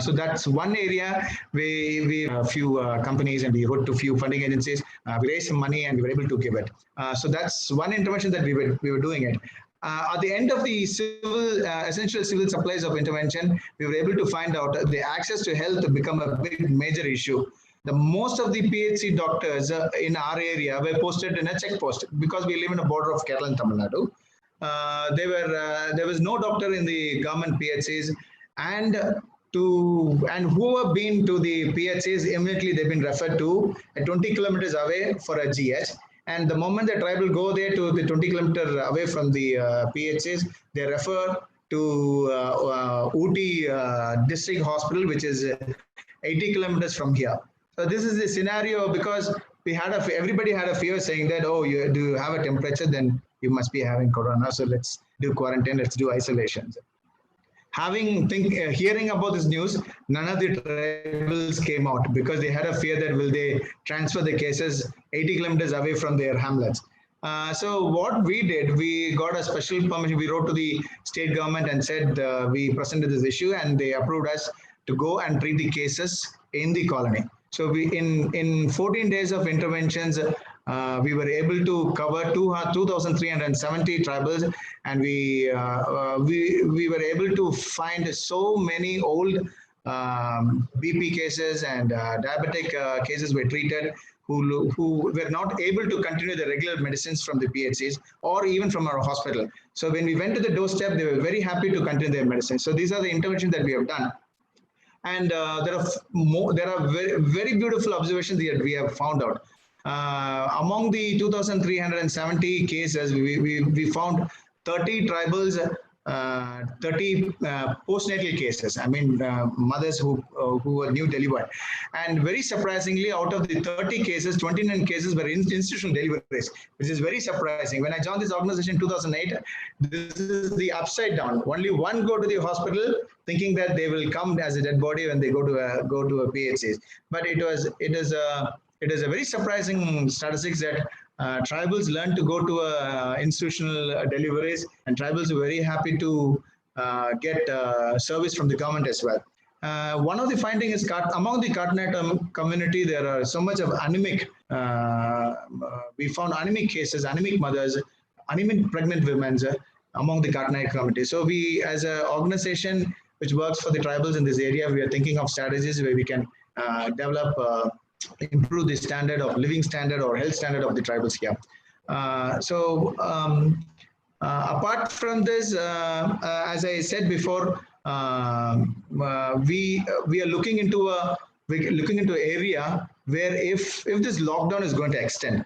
So that's one area where we a few companies, and we wrote to a few funding agencies. We raised some money and we were able to give it. So that's one intervention that we were doing it. At the end of the essential civil supplies of intervention, we were able to find out the access to health to become a big major issue. Most of the PHC doctors in our area were posted in a checkpost because we live in a border of Kerala and Tamil Nadu. There was no doctor in the government PHCs, and and who have been to the PHCs, immediately they've been referred to 20 kilometers away for a GH. And the moment the tribal go there to the 20 kilometers away from the PHCs, they refer to Ooty District Hospital, which is 80 kilometers from here. So this is the scenario because everybody had a fear saying that, oh, do you have a temperature? Then you must be having corona. So let's do quarantine, let's do isolation. Hearing about this news, none of the tribals came out because they had a fear that will they transfer the cases 80 kilometers away from their hamlets. So what we did, we got a special permission. We wrote to the state government and said we presented this issue, and they approved us to go and treat the cases in the colony. So we in 14 days of interventions, we were able to cover 2,370 tribals, and we were able to find so many old BP cases and diabetic cases were treated who were not able to continue the regular medicines from the PHCs or even from our hospital. So when we went to the doorstep, they were very happy to continue their medicine. So these are the interventions that we have done. And there are very, very beautiful observations that we have found out. Among the 2,370 cases, we found 30 tribals, 30 postnatal cases. I mean, mothers who were new delivered. And very surprisingly, out of the 30 cases, 29 cases were institutional deliveries, which is very surprising. When I joined this organization in 2008, this is the upside down. Only one go to the hospital thinking that they will come as a dead body when they go to a PHC. But it is a very surprising statistics that tribals learn to go to institutional deliveries, and tribals are very happy to get service from the government as well. One of the findings is among the Karnataka community, there are so much of anemic. We found anemic cases, anemic mothers, anemic pregnant women among the Karnataka community. So we, as an organization which works for the tribals in this area, we are thinking of strategies where we can develop, improve the standard of living standard or health standard of the tribals here. Apart from this, as I said before, we are looking into an area where if this lockdown is going to extend,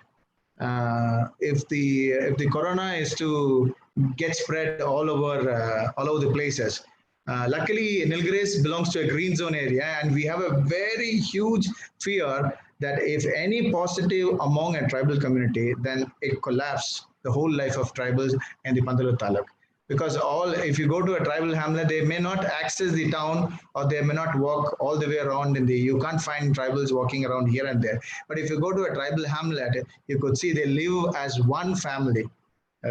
if the corona is to get spread all over the places. Luckily, Nilgiris belongs to a green zone area, and we have a very huge fear that if any positive among a tribal community, then it collapses the whole life of tribals in the Pandalur Taluk. Because if you go to a tribal hamlet, they may not access the town, or they may not walk all the way around you can't find tribals walking around here and there. But if you go to a tribal hamlet, you could see they live as one family.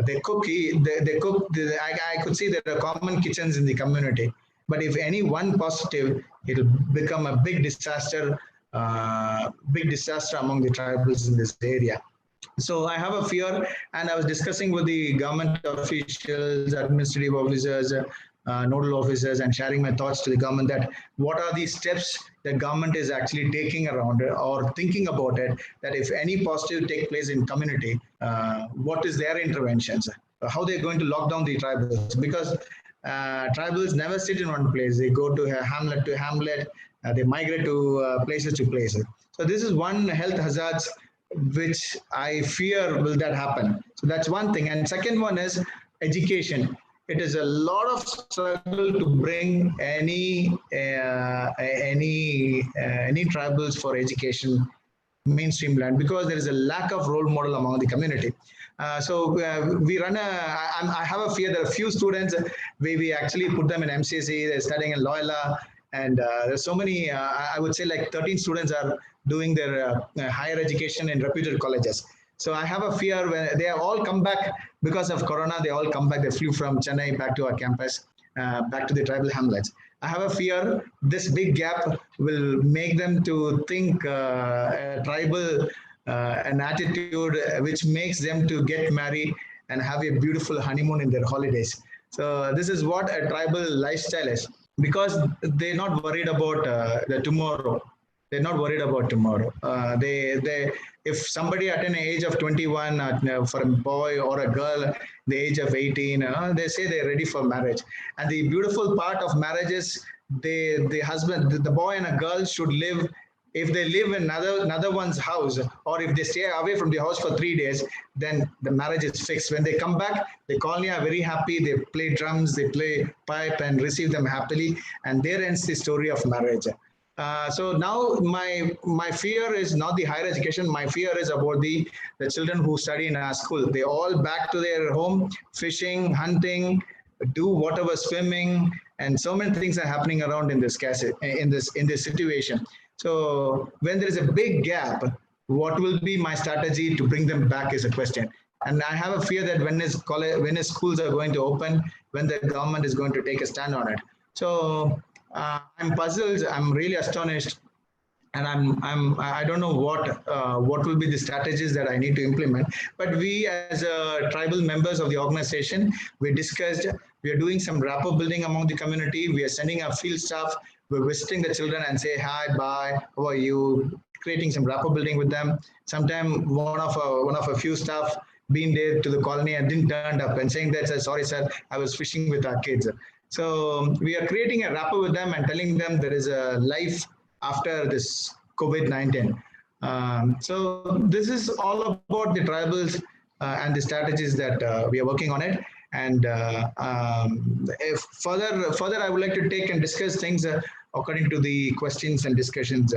They cook. I could see there are common kitchens in the community. But if any one positive, it will become a big disaster among the tribals in this area. So I have a fear, and I was discussing with the government officials, administrative officers, nodal officers, and sharing my thoughts to the government that what are the steps that government is actually taking around it or thinking about it, that if any positive take place in community, what is their interventions, how they're going to lock down the tribals, because tribals never sit in one place. They go to hamlet to hamlet, they migrate to places to places. So this is one health hazards which I fear will that happen. So that's one thing. And second one is education. It is a lot of struggle to bring any tribals for education mainstream land, because there is a lack of role model among the community. We run I have a fear that a few students, we actually put them in MCC, they're studying in Loyola, and there's so many, I would say like 13 students are doing their higher education in reputed colleges. So I have a fear when they all come back because of Corona, they all come back, they flew from Chennai back to our campus, back to the tribal hamlets. I have a fear this big gap will make them to think tribal an attitude which makes them to get married and have a beautiful honeymoon in their holidays. So this is what a tribal lifestyle is, because they're not worried about the tomorrow. They're not worried about tomorrow. If somebody at an age of 21, for a boy or a girl, the age of 18, they say they're ready for marriage. And the beautiful part of marriage is the husband, the boy and a girl should live. If they live in another one's house, or if they stay away from the house for 3 days, then the marriage is fixed. When they come back, the colony are very happy. They play drums, they play pipe, and receive them happily. And there ends the story of marriage. So now my fear is not the higher education. My fear is about the children who study in our school. They all back to their home, fishing, hunting, do whatever, swimming, and so many things are happening around in this case, in this situation. So when there is a big gap, what will be my strategy to bring them back is a question. And I have a fear that when his schools are going to open, when the government is going to take a stand on it. So I'm puzzled. I'm really astonished, and I don't know what will be the strategies that I need to implement. But we, as tribal members of the organization, we discussed. We are doing some rapport building among the community. We are sending our field staff. We're visiting the children and say hi, bye, how are you? Creating some rapport building with them. Sometimes one of a few staff been there to the colony and didn't turn up and saying that, sorry sir, I was fishing with our kids. So we are creating a rapport with them and telling them there is a life after this COVID-19. So this is all about the tribals and the strategies that we are working on it. And if further, I would like to take and discuss things according to the questions and discussions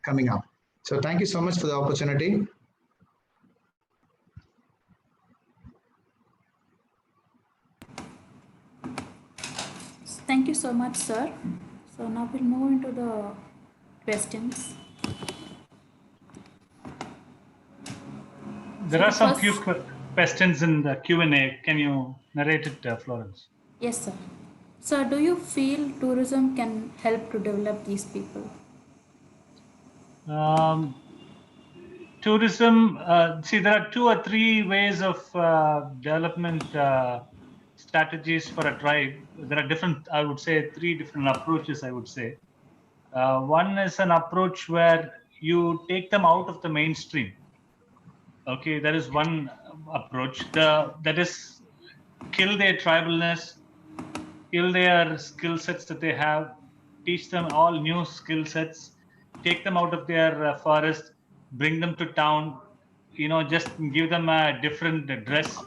coming up. So thank you so much for the opportunity. Thank you so much, sir. So now we'll move into the questions. There are some few questions in the Q&A. Can you narrate it, Florence? Yes, sir. Sir, do you feel tourism can help to develop these people? Tourism, see, there are 2 or 3 ways of development strategies for a tribe. There are different, I would say, 3 different approaches, I would say. One is an approach where you take them out of the mainstream. Okay, that is one approach. That is, kill their tribalness, kill their skill sets that they have, teach them all new skill sets, take them out of their forest, bring them to town, just give them a different dress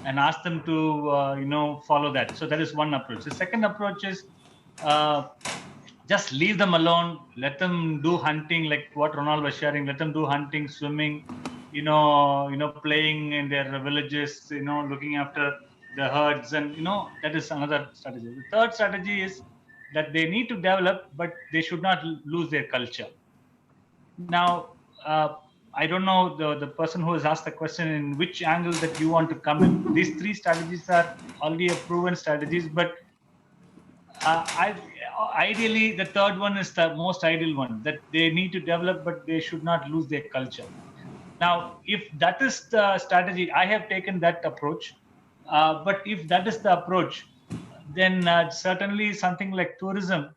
and ask them to, follow that. So that is one approach. The second approach is just leave them alone, let them do hunting, like what Ronald was sharing, let them do hunting, swimming, playing in their villages, looking after the herds, and that is another strategy. The third strategy is that they need to develop, but they should not lose their culture. Now, I don't know the person who has asked the question in which angle that you want to come in. These 3 strategies are already proven strategies, but ideally the third one is the most ideal one, that they need to develop, but they should not lose their culture. Now, if that is the strategy, I have taken that approach. But if that is the approach, then certainly something like tourism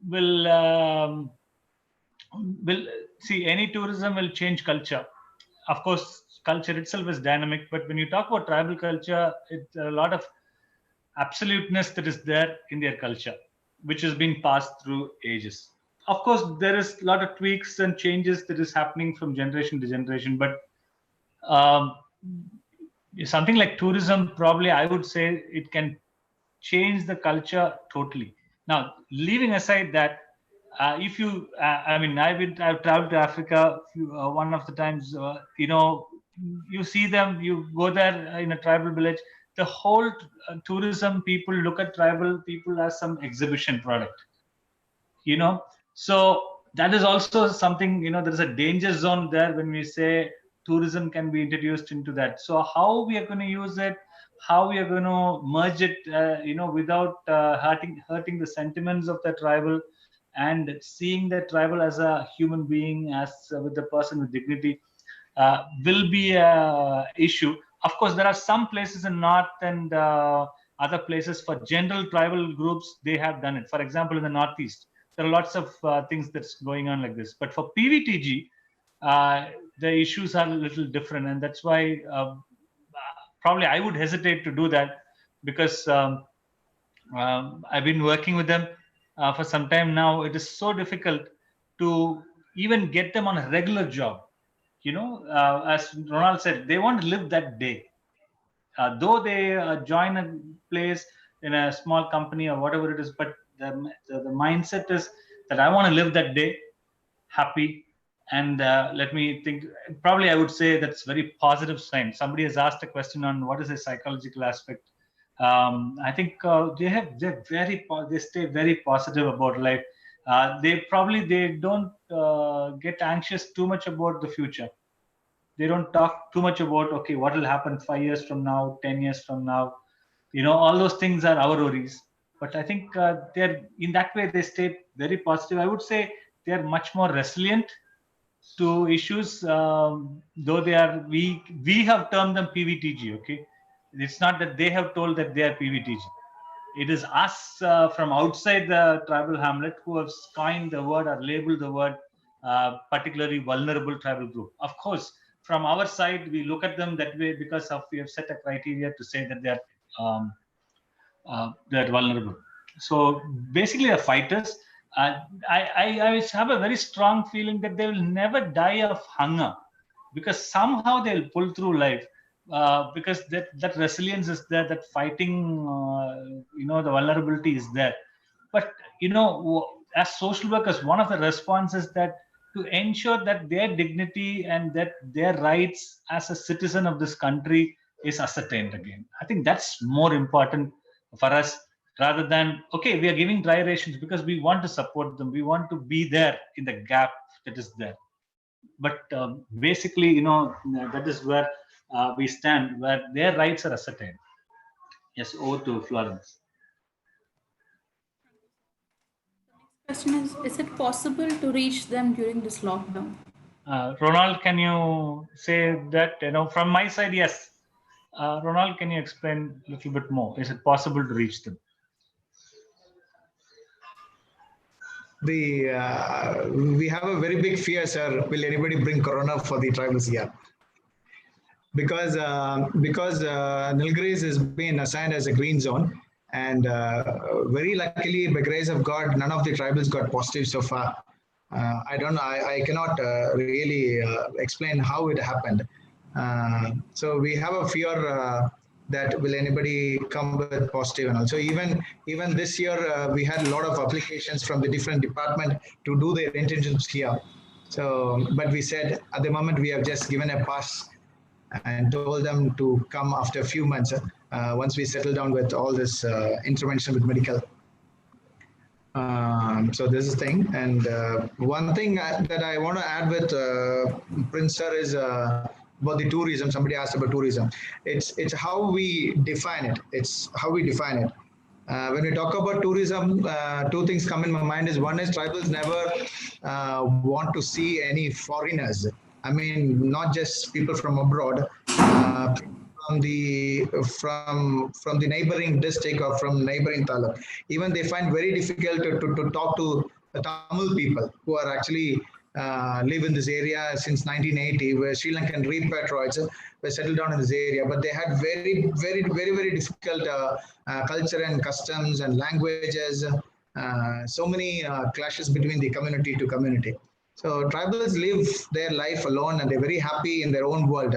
will see, any tourism will change culture. Of course, culture itself is dynamic, but when you talk about tribal culture, it's a lot of absoluteness that is there in their culture, which has been passed through ages. Of course, there is a lot of tweaks and changes that is happening from generation to generation, but something like tourism, probably I would say it can change the culture totally. Now, leaving aside that, if you, I've traveled to Africa one of the times, you see them, you go there in a tribal village, the whole tourism people look at tribal people as some exhibition product, so that is also something, there's a danger zone there when we say tourism can be introduced into that. So how we are going to use it, how we are going to merge it, without hurting the sentiments of the tribal, and seeing the tribal as a human being, as with the person with dignity, will be a issue. Of course, there are some places in North and other places for general tribal groups, they have done it. For example, in the Northeast, there are lots of things that's going on like this. But for PVTG, the issues are a little different, and that's why probably I would hesitate to do that, because I've been working with them. for some time now, it is so difficult to even get them on a regular job. As Ronald said, they want to live that day. Though they join a place in a small company or whatever it is, but the mindset is that I want to live that day happy. And let me think, probably I would say that's very positive sign. Somebody has asked a question on what is the psychological aspect. I think they stay very positive about life. They don't get anxious too much about the future. They don't talk too much about, okay, what will happen 5 years from now, 10 years from now. All those things are our worries. But I think they're in that way, they stay very positive. I would say they're much more resilient to issues, though we have termed them PVTG. Okay, it's not that they have told that they are PVTG. It is us from outside the tribal hamlet who have coined the word or labeled the word particularly vulnerable tribal group. Of course, from our side, we look at them that way because we have set a criteria to say that they're vulnerable. So basically, they're fighters. I have a very strong feeling that they will never die of hunger, because somehow they'll pull through life. Because that resilience is there, that fighting, the vulnerability is there. But as social workers, one of the responses that to ensure that their dignity and that their rights as a citizen of this country is ascertained again. I think that's more important for us, rather than, okay, we are giving dry rations because we want to support them, we want to be there in the gap that is there. But basically, that is where we stand, where their rights are ascertained. Yes, over to Florence. Question is it possible to reach them during this lockdown? Ronald, can you say that? From my side, yes. Ronald, can you explain a little bit more? Is it possible to reach them? We have a very big fear, sir. Will anybody bring corona for the tribals here? Because Nilgiris has been assigned as a green zone, and very luckily, by grace of God, none of the tribals got positive so far. I don't know. I cannot really explain how it happened. So we have a fear that will anybody come with positive, and also even this year we had a lot of applications from the different department to do their internships here. So, but we said at the moment we have just given a pass and told them to come after a few months once we settle down with all this intervention with medical. So this is the thing. And one thing that I want to add with Prince Sir is about the tourism. Somebody asked about tourism. It's how we define it. It's how we define it. When we talk about tourism, two things come in my mind. Is one is tribals never want to see any foreigners. I mean, not just people from abroad, from the neighboring district or from neighboring taluk. Even they find very difficult to talk to the Tamil people who are actually live in this area since 1980, where Sri Lankan repatriates were settled down in this area, but they had very difficult culture and customs and languages. So many clashes between the community to community. So tribals live their life alone and they're very happy in their own world.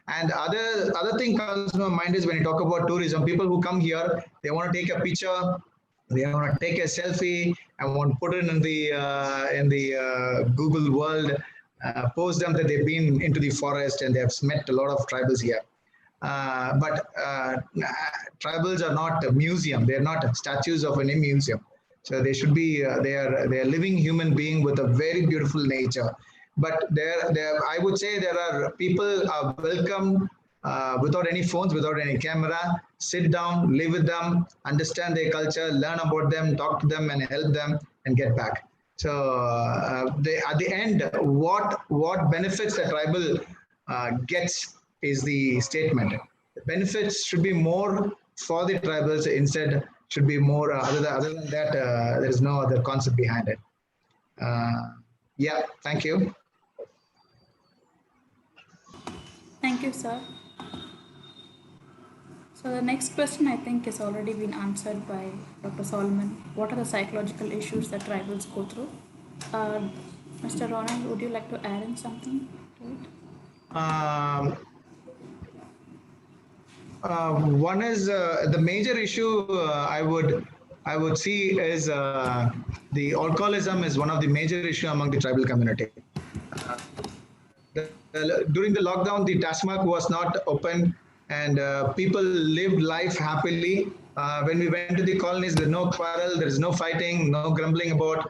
And other thing comes to my mind is when you talk about tourism, people who come here, they want to take a picture, they want to take a selfie and want to put it in the Google world, post them that they've been into the forest and they have met a lot of tribals here. But tribals are not a museum; they are not statues of any museum. So they should be they are living human being with a very beautiful nature. But I would say there are people are welcome without any phones, without any camera. Sit down, live with them, understand their culture, learn about them, talk to them, and help them, and get back. So at the end, what benefits the tribal gets is the statement. The benefits should be more for the tribals, instead should be more other than that. There is no other concept behind it. Yeah, thank you. Thank you, sir. So the next question I think has already been answered by Dr. Solomon. What are the psychological issues that tribals go through? Mr. Ronald, would you like to add in something to it? One is the major issue I would see is the alcoholism is one of the major issue among the tribal community. During the lockdown, the Tasmak was not open, and people lived life happily. When we went to the colonies, there's no quarrel, there's no fighting, no grumbling about,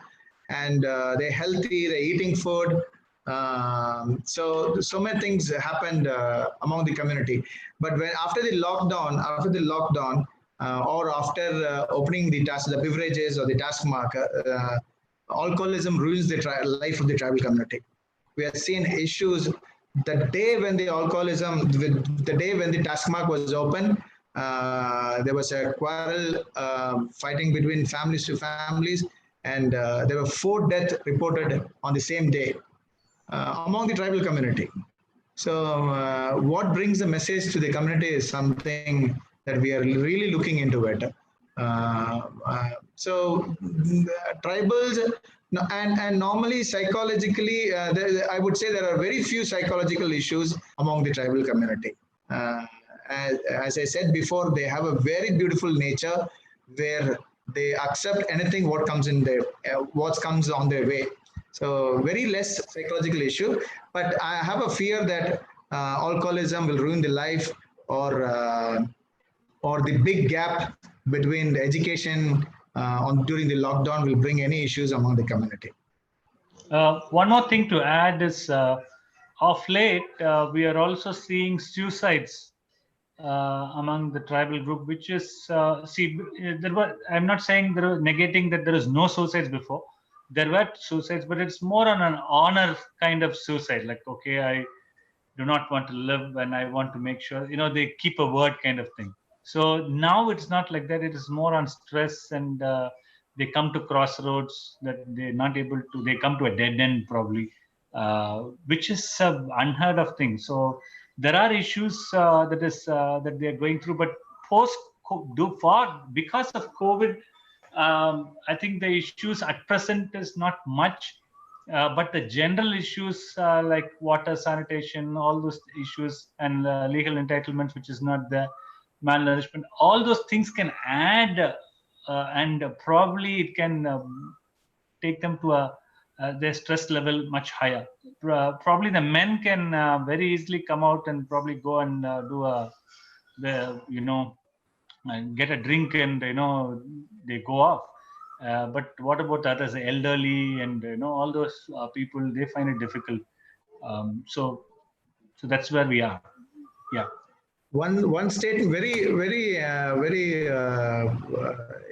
and they're healthy, they're eating food. So many things happened among the community. But when after the lockdown, or after opening the beverages or the Tasmak, alcoholism ruins the life of the tribal community. We have seen issues the day when the the day when the Tasmak was open. There was a quarrel, fighting between families to families, and there were 4 deaths reported on the same day among the tribal community. So, what brings the message to the community is something that we are really looking into it. Tribals, and normally psychologically, I would say there are very few psychological issues among the tribal community. As I said before, they have a very beautiful nature where they accept anything what comes on their way. So very less psychological issue, but I have a fear that alcoholism will ruin the life, or the big gap between the education during the lockdown will bring any issues among the community. One more thing to add is, of late, we are also seeing suicides among the tribal group, which is, I'm not saying negating that there is no suicides before. There were suicides, but it's more on an honor kind of suicide. Like, okay, I do not want to live and I want to make sure, they keep a word kind of thing. So now it's not like that. It is more on stress, and they come to crossroads that they're not able to, they come to a dead end probably, which is unheard of thing. So there are issues that they're going through, but because of COVID, I think the issues at present is not much, but the general issues like water, sanitation, all those issues, and legal entitlements, which is not there, malnourishment, all those things can add, and probably it can take them to their stress level much higher. Probably the men can very easily come out and probably go and get a drink, and they go off. But what about others, the elderly, and all those people? They find it difficult. So that's where we are. Yeah. One statement,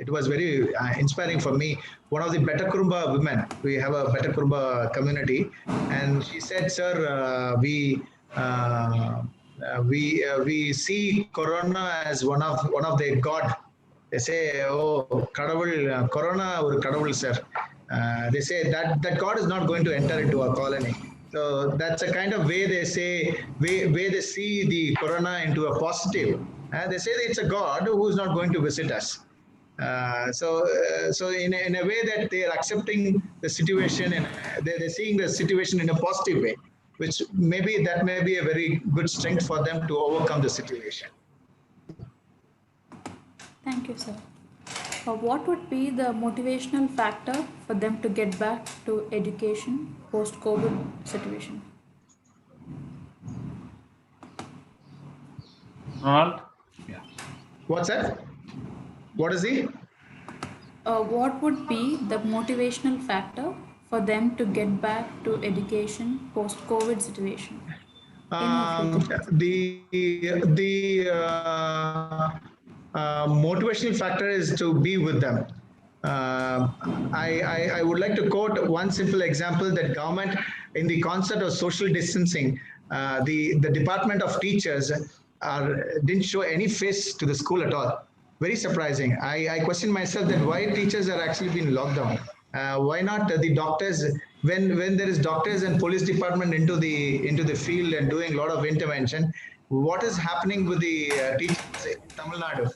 it was very inspiring for me. One of the Beta Kurumba women, we have a Beta Kurumba community, and she said, "Sir, we see Corona as one of the God." They say, "Oh, Kadavul, Corona or Kadavul, sir." They say that God is not going to enter into our colony. So that's a kind of way they say, way they see the Corona into a positive. They say that it's a God who is not going to visit us. So in a way that they are accepting the situation, and they're seeing the situation in a positive way, which may be a very good strength for them to overcome the situation. Thank you, sir. What would be the motivational factor for them to get back to education post-COVID situation? Ronald? Yeah. What's that? What is he? What would be the motivational factor for them to get back to education post-COVID situation? Motivational factor is to be with them. I would like to quote one simple example that government, in the concept of social distancing, the Department of Teachers didn't show any face to the school at all. Very surprising. I question myself that why teachers are actually being locked down. Why not the doctors? When there is doctors and police department into the field and doing a lot of intervention, what is happening with the teachers in Tamil Nadu.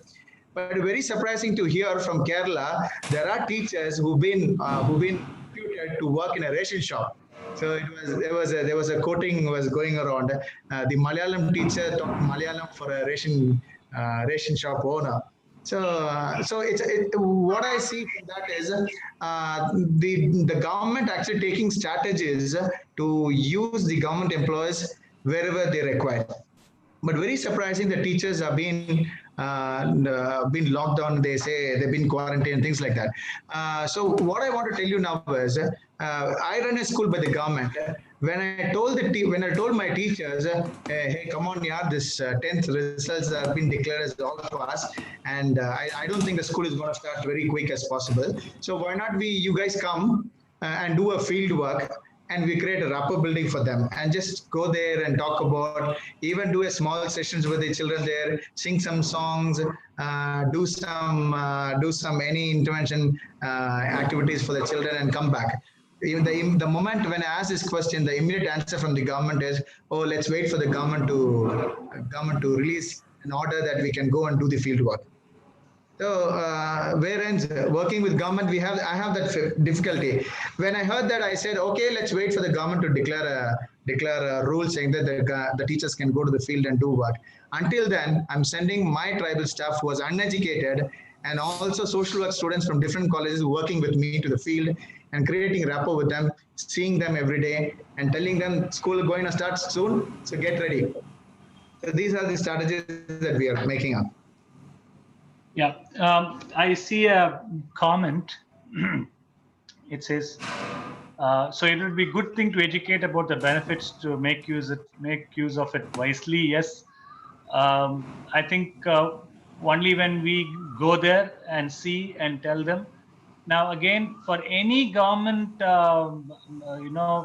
But very surprising to hear from Kerala, there are teachers who've been recruited to work in a ration shop. So there was a quoting was going around. The Malayalam teacher taught Malayalam for a ration shop owner. So what I see from that is the government actually taking strategies to use the government employees wherever they require. But very surprising, the teachers have been locked down. They say they've been quarantined, things like that. So what I want to tell you now is, I run a school by the government. When I told my teachers, hey, come on, yeah, this 10th results have been declared as all of us, and I don't think the school is going to start very quick as possible. So why not you guys come and do a field work, and we create a rapport building for them, and just go there and talk about, even do a small sessions with the children there, sing some songs, do some any intervention activities for the children, and come back. Even the moment when I ask this question, the immediate answer from the government is, oh, let's wait for the government to release an order that we can go and do the field work. So whereas working with government, I have that difficulty. When I heard that, I said, okay, let's wait for the government to declare a rule saying that the teachers can go to the field and do work. Until then, I'm sending my tribal staff who was uneducated and also social work students from different colleges working with me to the field and creating rapport with them, seeing them every day and telling them school is going to start soon, so get ready. So these are the strategies that we are making up. Yeah, I see a comment. It says, so it would be a good thing to educate about the benefits to make use of it wisely. Yes, I think only when we go there and see and tell them. Now again, for any government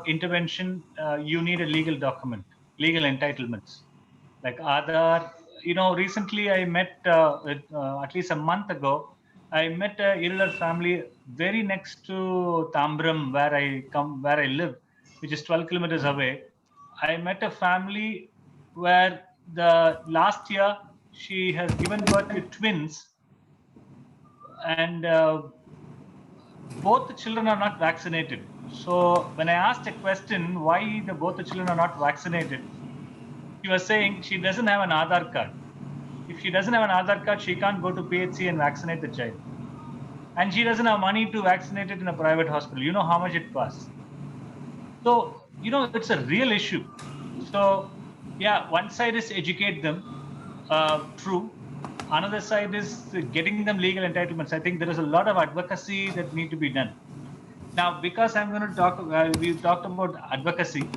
intervention, you need a legal document, legal entitlements like Aadhaar. Recently I met, at least a month ago, I met a irregular family very next to Tambram, where I live, which is 12 kilometers away. I met a family where the last year she has given birth to twins, and both the children are not vaccinated. So when I asked a question, why both the children are not vaccinated, she was saying she doesn't have an Aadhaar card. If she doesn't have an Aadhaar card, she can't go to PHC and vaccinate the child. And she doesn't have money to vaccinate it in a private hospital. You know how much it costs. So, it's a real issue. So, yeah, one side is educate them, true. Another side is getting them legal entitlements. I think there is a lot of advocacy that need to be done. Now, because I'm going to talk, we talked about advocacy.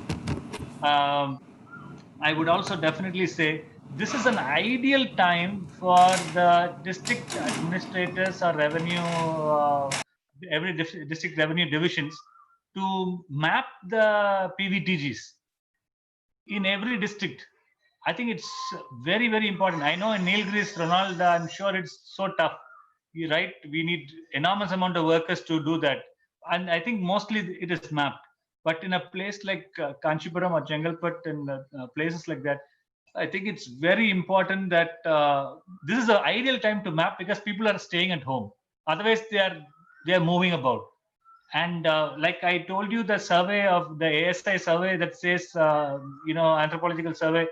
I would also definitely say this is an ideal time for the district administrators or every district revenue divisions to map the PVTGs in every district. I think it's very, very important. I know in Nilgiris, Ronald, I'm sure it's so tough. You're right. We need enormous amount of workers to do that. And I think mostly it is mapped. But in a place like Kanchipuram or Chengalpet and places like that, I think it's very important that this is the ideal time to map, because people are staying at home. Otherwise, they are moving about. And like I told you, the survey of the ASI survey that says, anthropological survey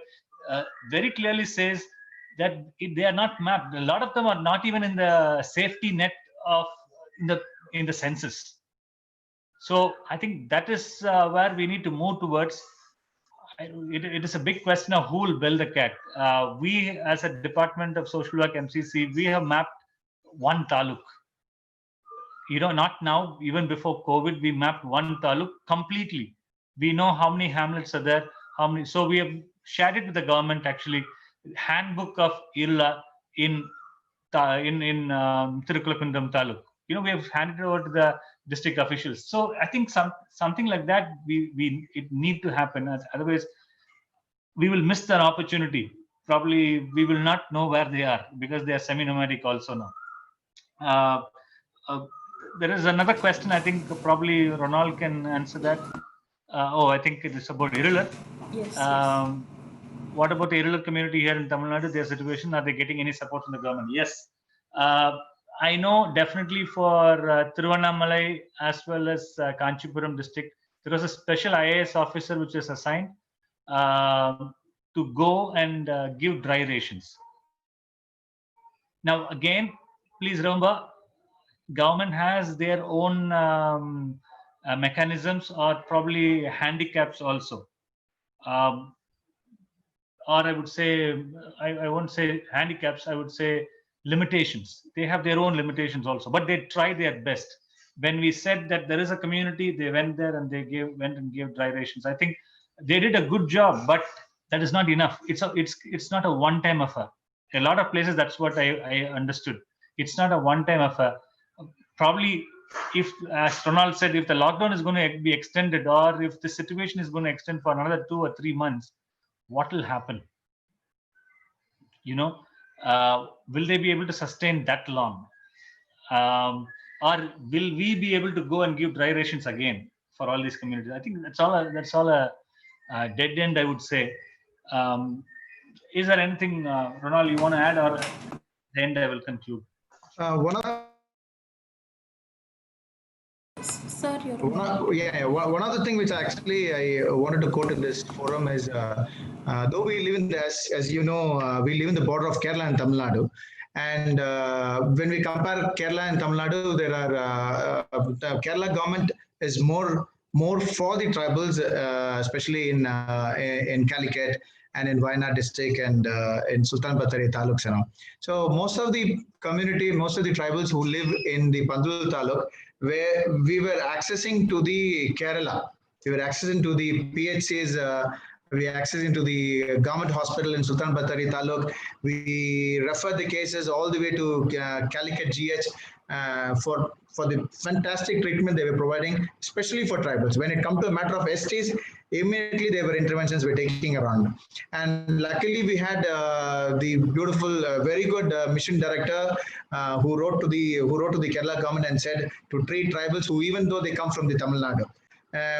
very clearly says that they are not mapped. A lot of them are not even in the safety net of in the census. So I think that is where we need to move towards. It is a big question of who will build the cat. We, as a Department of Social Work, MCC, we have mapped one taluk. Not now, even before COVID, we mapped one taluk completely. We know how many hamlets are there, so we have shared it with the government, actually. Handbook of Irla in Tirukulakkundam taluk. We have handed over to the district officials. So I think something like that it need to happen. Otherwise, we will miss that opportunity. Probably we will not know where they are, because they are semi-nomadic also now. There is another question. I think probably Ronald can answer that. I think it is about irregular. Yes. what about the rural community here in Tamil Nadu? Their situation, are they getting any support from the government? Yes. I know definitely for Tiruvannamalai as well as Kanchipuram district, there was a special IAS officer which was assigned to go and give dry rations. Now, again, please remember, government has their own mechanisms or probably handicaps also. Or I would say, I won't say handicaps, I would say limitations. They have their own limitations also, but they try their best. When we said that there is a community, they went there and they went and gave dry rations. I think they did a good job, but that is not enough. It's not a one-time affair. A lot of places, that's what I understood. It's not a one-time affair. Probably, if, as Ronald said, if the lockdown is going to be extended, or if the situation is going to extend for another 2 or 3 months, what will happen? You know, will they be able to sustain that long? Or will we be able to go and give dry rations again for all these communities? I think that's all a dead end, I would say. Is there anything, Ronald, you want to add, or at the end I will conclude? One of Sir, one other thing which actually I wanted to quote in this forum is, though we live in this, as you know, we live in the border of Kerala and Tamil Nadu. And when we compare Kerala and Tamil Nadu, there are the Kerala government is more for the tribals, especially in Calicut and in Wayanad district and in Sultan Battari taluks and all. So most of the community, most of the tribals who live in the Pandul taluk, where we were accessing to the Kerala, we were accessing to the PHCs, we accessing to the government hospital in Sultan Battari Taluk. We refer the cases all the way to Calicut GH for the fantastic treatment they were providing, especially for tribals. When it comes to a matter of STs, immediately there were interventions were taking around. And luckily we had the beautiful, very good mission director who wrote to the Kerala government and said to treat tribals who, even though they come from the Tamil Nadu.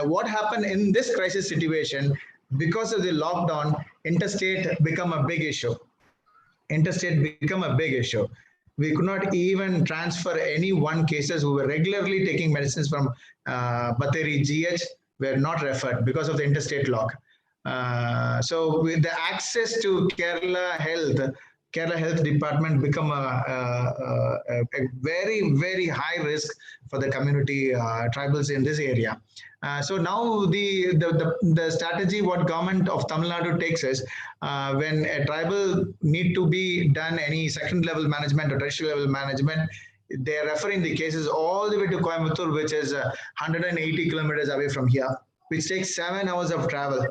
What happened in this crisis situation? Because of the lockdown, interstate become a big issue. We could not even transfer any one cases who were regularly taking medicines from Batteri GH were not referred because of the interstate lock. So with the access to Kerala Health Department become a very, very high risk for the community tribals in this area. So now the strategy what government of Tamil Nadu takes is when a tribal need to be done any second level management or tertiary level management, they are referring the cases all the way to Coimbatore, which is 180 kilometers away from here, which takes 7 hours of travel.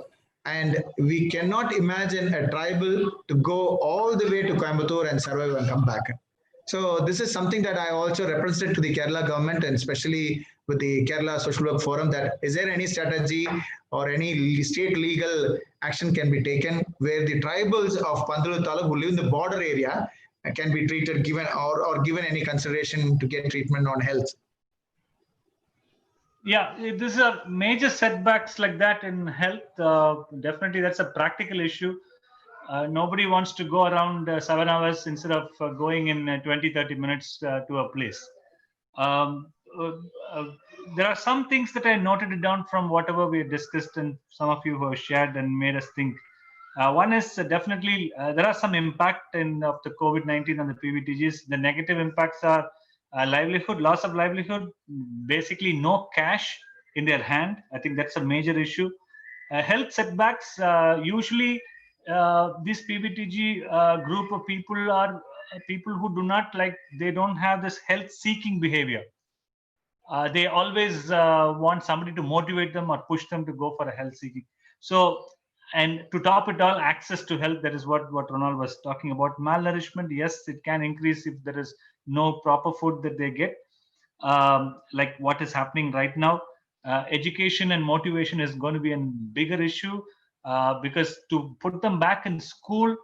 And we cannot imagine a tribal to go all the way to Coimbatore and survive and come back. So this is something that I also represented to the Kerala government, and especially with the Kerala Social Work Forum, that is there any strategy or any state legal action can be taken where the tribals of Pandulu Taluk who live in the border area can be treated, given or given any consideration to get treatment on health. Yeah, this is a major setbacks like that in health. Definitely, that's a practical issue. Nobody wants to go around 7 hours instead of going in 20-30 minutes to a place. There are some things that I noted down from whatever we discussed, and some of you have shared and made us think. One is definitely there are some impact of the COVID-19 on the PVTGs. The negative impacts are livelihood, loss of livelihood, basically no cash in their hand. I think that's a major issue. Health setbacks, usually this PVTG group of people are people who they don't have this health seeking behavior. They always want somebody to motivate them or push them to go for a health seeking. So, and to top it all, access to health, that is what Ronald was talking about. Malnourishment, yes, it can increase if there is no proper food that they get, like what is happening right now. Education and motivation is going to be a bigger issue because to put them back in school,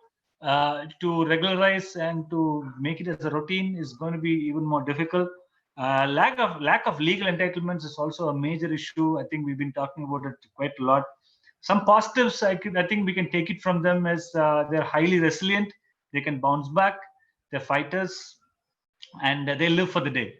to regularize and to make it as a routine is going to be even more difficult. Lack of legal entitlements is also a major issue. I think we've been talking about it quite a lot. Some positives I think we can take it from them is they're highly resilient. They can bounce back. They're fighters, and they live for the day.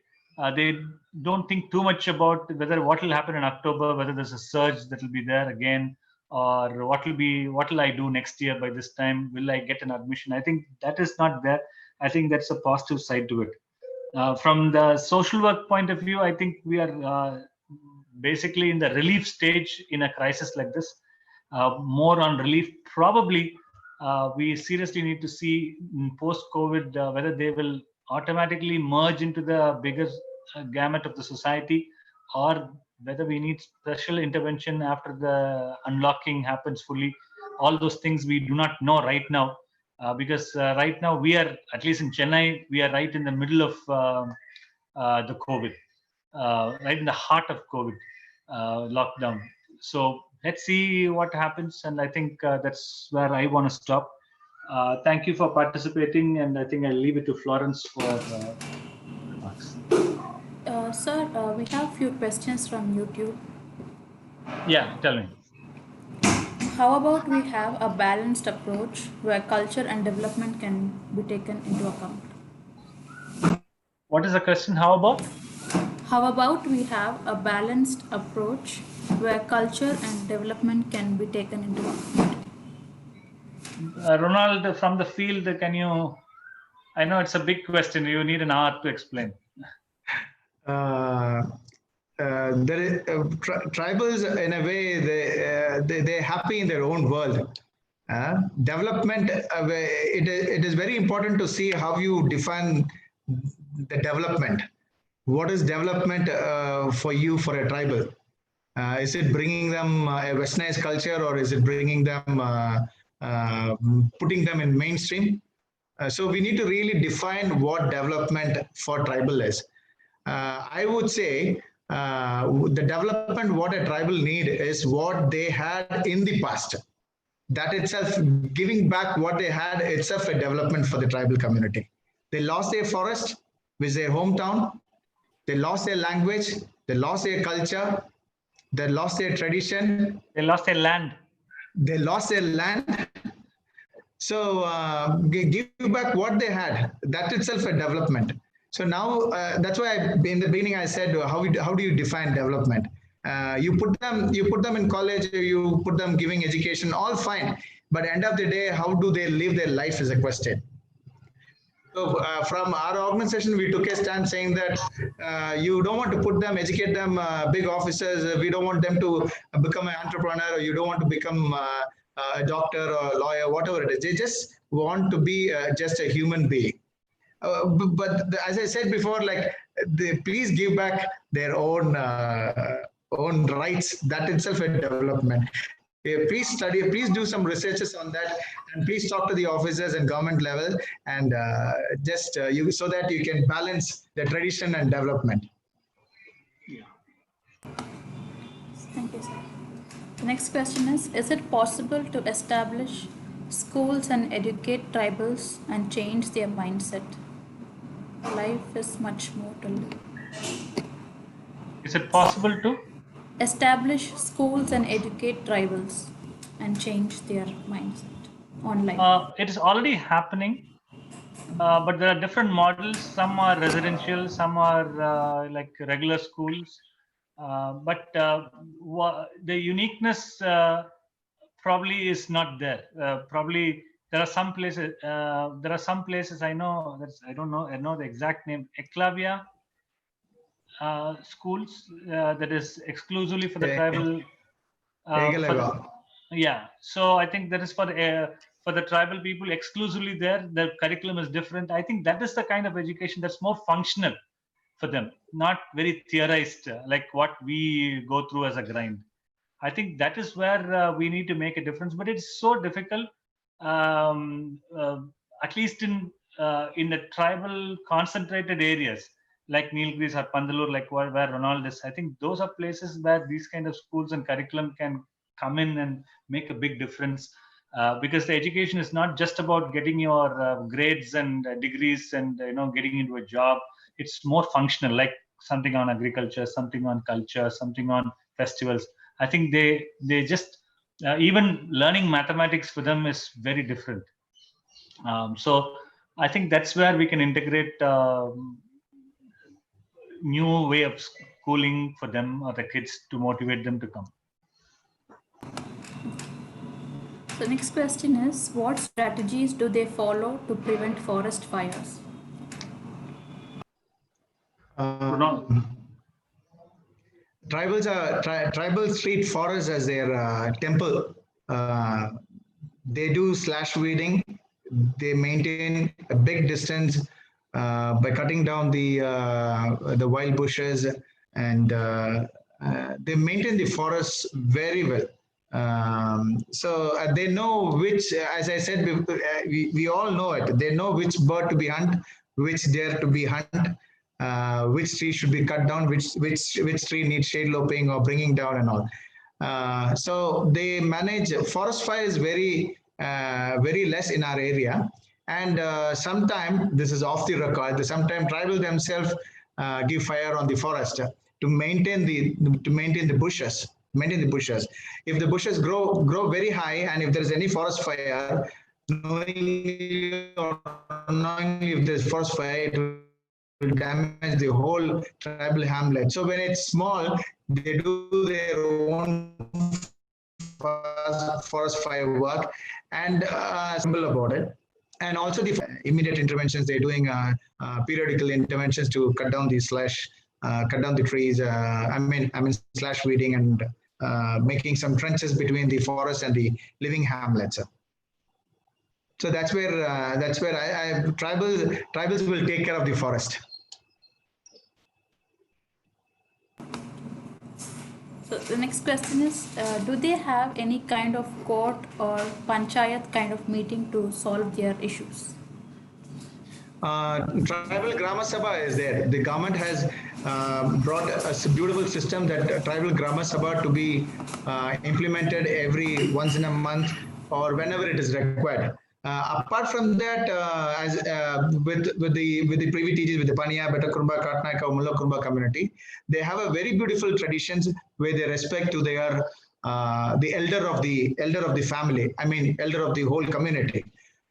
They don't think too much about what will happen in October, whether there's a surge that will be there again, or what will I do next year by this time? Will I get an admission? I think that is not there. I think that's a positive side to it. From the social work point of view, I think we are basically in the relief stage in a crisis like this. More on relief, probably. We seriously need to see post-COVID whether they will automatically merge into the bigger gamut of the society, or whether we need special intervention after the unlocking happens fully. All those things we do not know right now, because right now we are, at least in Chennai, we are right in the middle of the COVID, right in the heart of COVID lockdown. So let's see what happens, and I think that's where I want to stop. Thank you for participating, and I think I'll leave it to Florence for remarks. Sir, we have a few questions from YouTube. Yeah, tell me. How about we have a balanced approach where culture and development can be taken into account? What is the question? How about? How about we have a balanced approach where culture and development can be taken into account? Ronald, from the field, can you? I know it's a big question. You need an hour to explain. Tribals, in a way, they're happy in their own world. Development, it is very important to see how you define the development. What is development for you for a tribal? Is it bringing them a westernized culture, or is it bringing them, putting them in mainstream? So we need to really define what development for tribal is. I would say the development what a tribal need is what they had in the past. That itself, giving back what they had itself, a development for the tribal community. They lost their forest, which is their hometown. They lost their language. They lost their culture. They lost their tradition. They lost their land. They lost their land. So give back what they had. That itself a development. So now that's why in the beginning I said, how do you define development? You put them in college, you put them giving education, all fine. But end of the day, how do they live their life is a question. So from our organization, we took a stand saying that you don't want to put them, educate them, big officers. We don't want them to become an entrepreneur, or you don't want to become a doctor or a lawyer, whatever it is. They just want to be just a human being. But as I said before, like, please give back their own rights. That itself a development. Please study, please do some researches on that, and please talk to the officers and government level, and so that you can balance the tradition and development. Thank you, sir. The next question is it possible to establish schools and educate tribals and change their mindset? Life is much more to live. Is it possible to establish schools and educate tribals and change their mindset on life? It is already happening, but there are different models. Some are residential, some are like regular schools. But the uniqueness probably is not there. Probably there are some places. I know. I don't know. I know the exact name. Eklavya schools that is exclusively for the tribal. Yeah. So I think that is for the tribal people exclusively there. The curriculum is different. I think that is the kind of education that's more functional for them, not very theorized like what we go through as a grind. I think that is where we need to make a difference, but it's so difficult, at least in the tribal concentrated areas like Nilgiris or Pandalur, like where Ronald is. I think those are places where these kind of schools and curriculum can come in and make a big difference, because the education is not just about getting your grades and degrees and getting into a job. It's more functional, like something on agriculture, something on culture, something on festivals. I think they just even learning mathematics for them is very different. So I think that's where we can integrate new way of schooling for them or the kids to motivate them to come. The next question is, what strategies do they follow to prevent forest fires? Tribals treat forests as their temple. They do slash weeding. They maintain a big distance by cutting down the wild bushes, and they maintain the forests very well. So they know which, as I said, we all know it. They know which bird to be hunt, which deer to be hunt, which tree should be cut down, which tree needs shade loping or bringing down and all. So they manage forest fire is very less in our area, and sometimes this is off the record. Sometimes tribal themselves give fire on the forest to maintain the bushes. Maintain the bushes. If the bushes grow very high, and if there is any forest fire, knowingly or unknowingly, if there's forest fire, it will damage the whole tribal hamlet. So when it's small, they do their own forest fire work and simple about it. And also the immediate interventions, they're doing periodical interventions to cut down the cut down the trees. I mean slash weeding and making some trenches between the forest and the living hamlets. So that's where tribals will take care of the forest. So the next question is, do they have any kind of court or panchayat kind of meeting to solve their issues? Tribal Grama Sabha is there. The government has brought a beautiful system that tribal Grama Sabha to be implemented every once in a month or whenever it is required. Apart from that, as with the PVTGs, with the Paniya, Betakurba, Katnaka, Mulla Kurba community, they have a very beautiful traditions where they respect to their the elder of the family. I mean, elder of the whole community.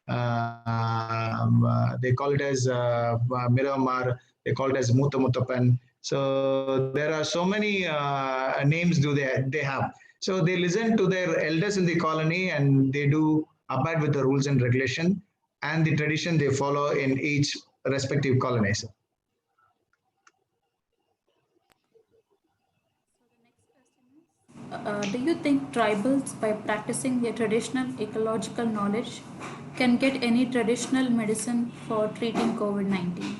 They call it as Miramar. They call it as Muta Mutapan. So there are so many names they have. So they listen to their elders in the colony, and they do abide with the rules and regulation and the tradition they follow in each respective colonies. Do you think tribals, by practicing their traditional ecological knowledge, can get any traditional medicine for treating COVID-19?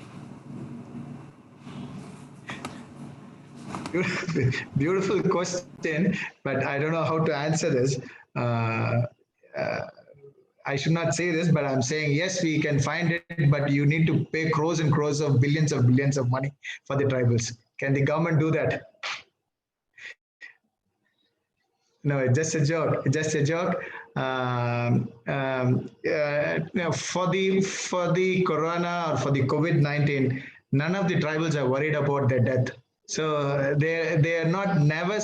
Beautiful question, but I don't know how to answer this. I should not say this, but I'm saying yes, we can find it, but you need to pay crores and crores of billions of money for the tribals. Can the government do that? No, it's just a joke. Just a joke. For the corona or for the COVID-19, none of the tribals are worried about their death. So they are not never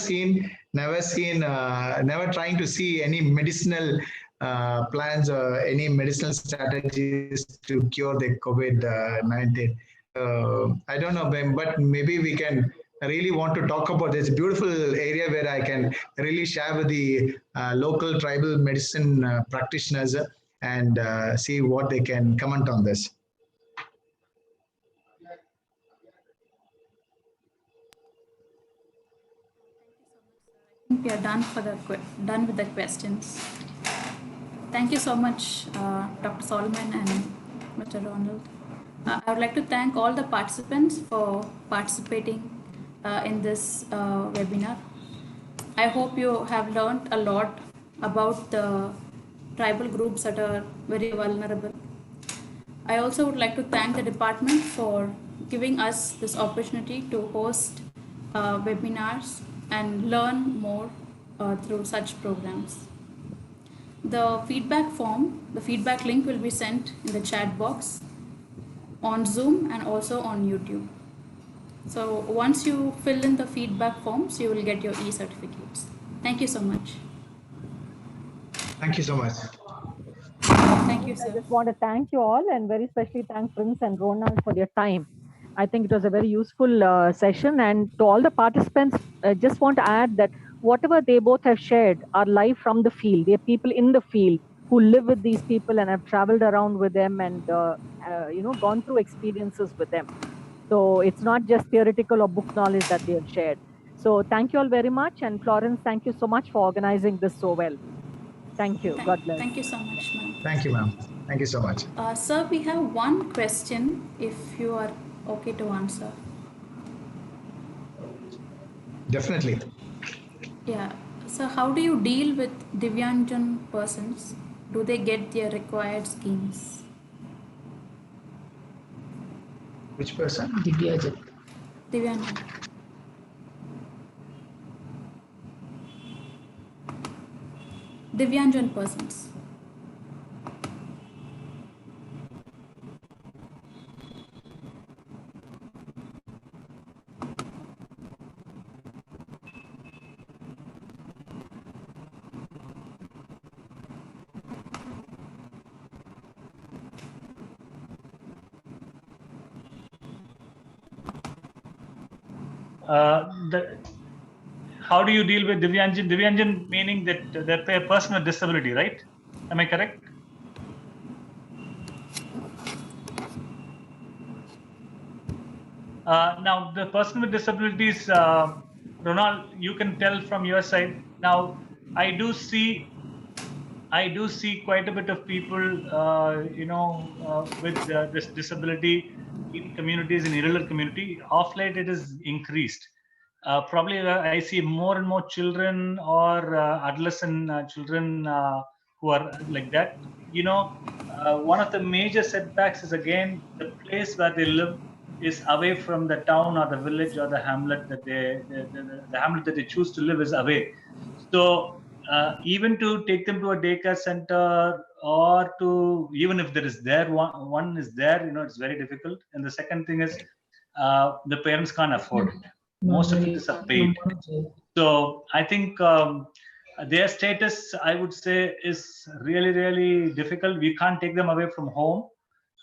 trying to see any medicinal plans or any medicinal strategies to cure the COVID-19. I don't know, but maybe we can really want to talk about this beautiful area where I can really share with the local tribal medicine practitioners and see what they can comment on this. I think we are done with the questions. Thank you so much, Dr. Solomon and Mr. Ronald. I would like to thank all the participants for participating in this webinar. I hope you have learned a lot about the tribal groups that are very vulnerable. I also would like to thank the department for giving us this opportunity to host webinars and learn more through such programs. The feedback link will be sent in the chat box on Zoom and also on YouTube. So once you fill in the feedback forms, you will get your e-certificates. Thank you so much. Thank you so much. Thank you, I sir. just want to thank you all and very especially thank Prince and Ronald for their time. I think it was a very useful session. And to all the participants, I just want to add that whatever they both have shared are live from the field. They are people in the field who live with these people and have traveled around with them and gone through experiences with them. So it's not just theoretical or book knowledge that they have shared. So thank you all very much. And Florence, thank you so much for organizing this so well. Thank you. God bless. Thank you so much, ma'am. Thank you, ma'am. Thank you so much. Sir, we have one question if you are okay to answer. Definitely. Yeah. So how do you deal with Divyanjan persons? Do they get their required schemes? Which person? Divyajan. Divyanjan. Divyanjan persons. How do you deal with Divyanjan? Divyanjan meaning that they're a person with disability, right? Am I correct? Now, the person with disabilities, Ronald, you can tell from your side. Now, I do see quite a bit of people, with this disability in communities, in irregular community. Of late, it is increased. Probably, I see more and more children or adolescent children who are like that. One of the major setbacks is again the place where they live is away from the town or the village or the hamlet that the hamlet that they choose to live is away. So even to take them to a daycare center, or to, even if there is there one is there, it's very difficult. And the second thing is the parents can't afford it. Most of it is paid. So I think their status, I would say, is really, really difficult. We can't take them away from home.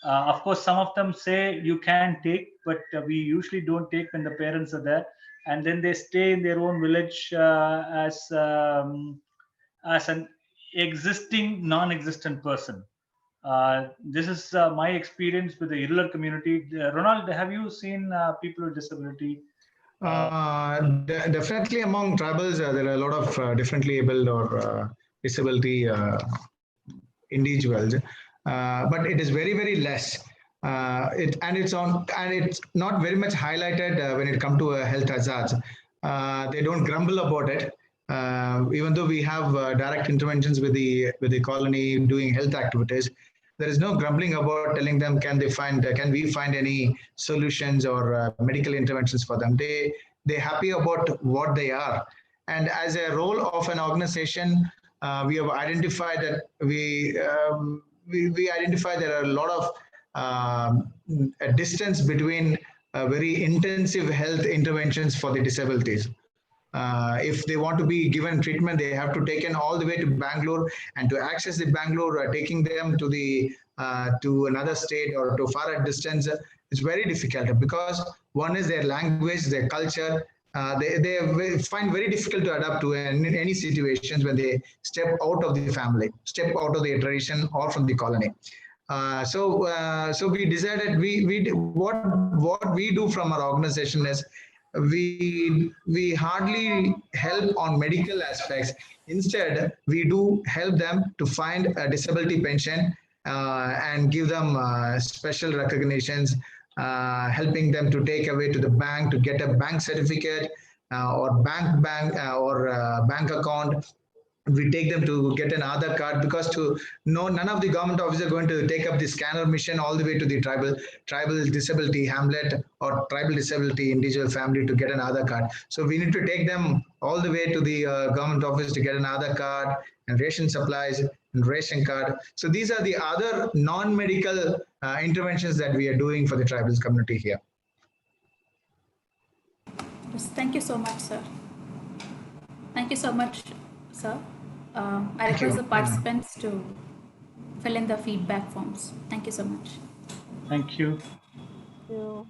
Of course, some of them say you can take, but we usually don't take when the parents are there. And then they stay in their own village as an existing non-existent person. This is my experience with the irregular community. Ronald, have you seen people with disability? Definitely among tribals, there are a lot of differently abled or disability individuals, but it is very, very less. It's not very much highlighted when it comes to health hazards. They don't grumble about it. Even though we have direct interventions with the colony doing health activities, there is no grumbling about telling them can we find any solutions or medical interventions for them. They're happy about what they are. And as a role of an organization, we have identified that we identify there are a lot of a distance between very intensive health interventions for the disabilities. If they want to be given treatment, they have to take in all the way to Bangalore, and to access the Bangalore, taking them to another state or to far distance, it's very difficult because one is their language, their culture. They find very difficult to adapt to in any situations when they step out of the family, step out of the tradition or from the colony. So we decided what we do from our organization is we hardly help on medical aspects. Instead, we do help them to find a disability pension and give them special recognitions, helping them to take away to the bank to get a bank certificate or bank account. We take them to get an Aadhaar card, because none of the government officers are going to take up the scanner mission all the way to the tribal disability hamlet or tribal disability individual family to get an Aadhaar card. So we need to take them all the way to the government office to get an Aadhaar card and ration supplies and ration card. So these are the other non-medical interventions that we are doing for the tribal community here. Yes, thank you so much, sir. Thank you so much, sir. I request the participants to fill in the feedback forms. Thank you so much. Thank you. Thank you.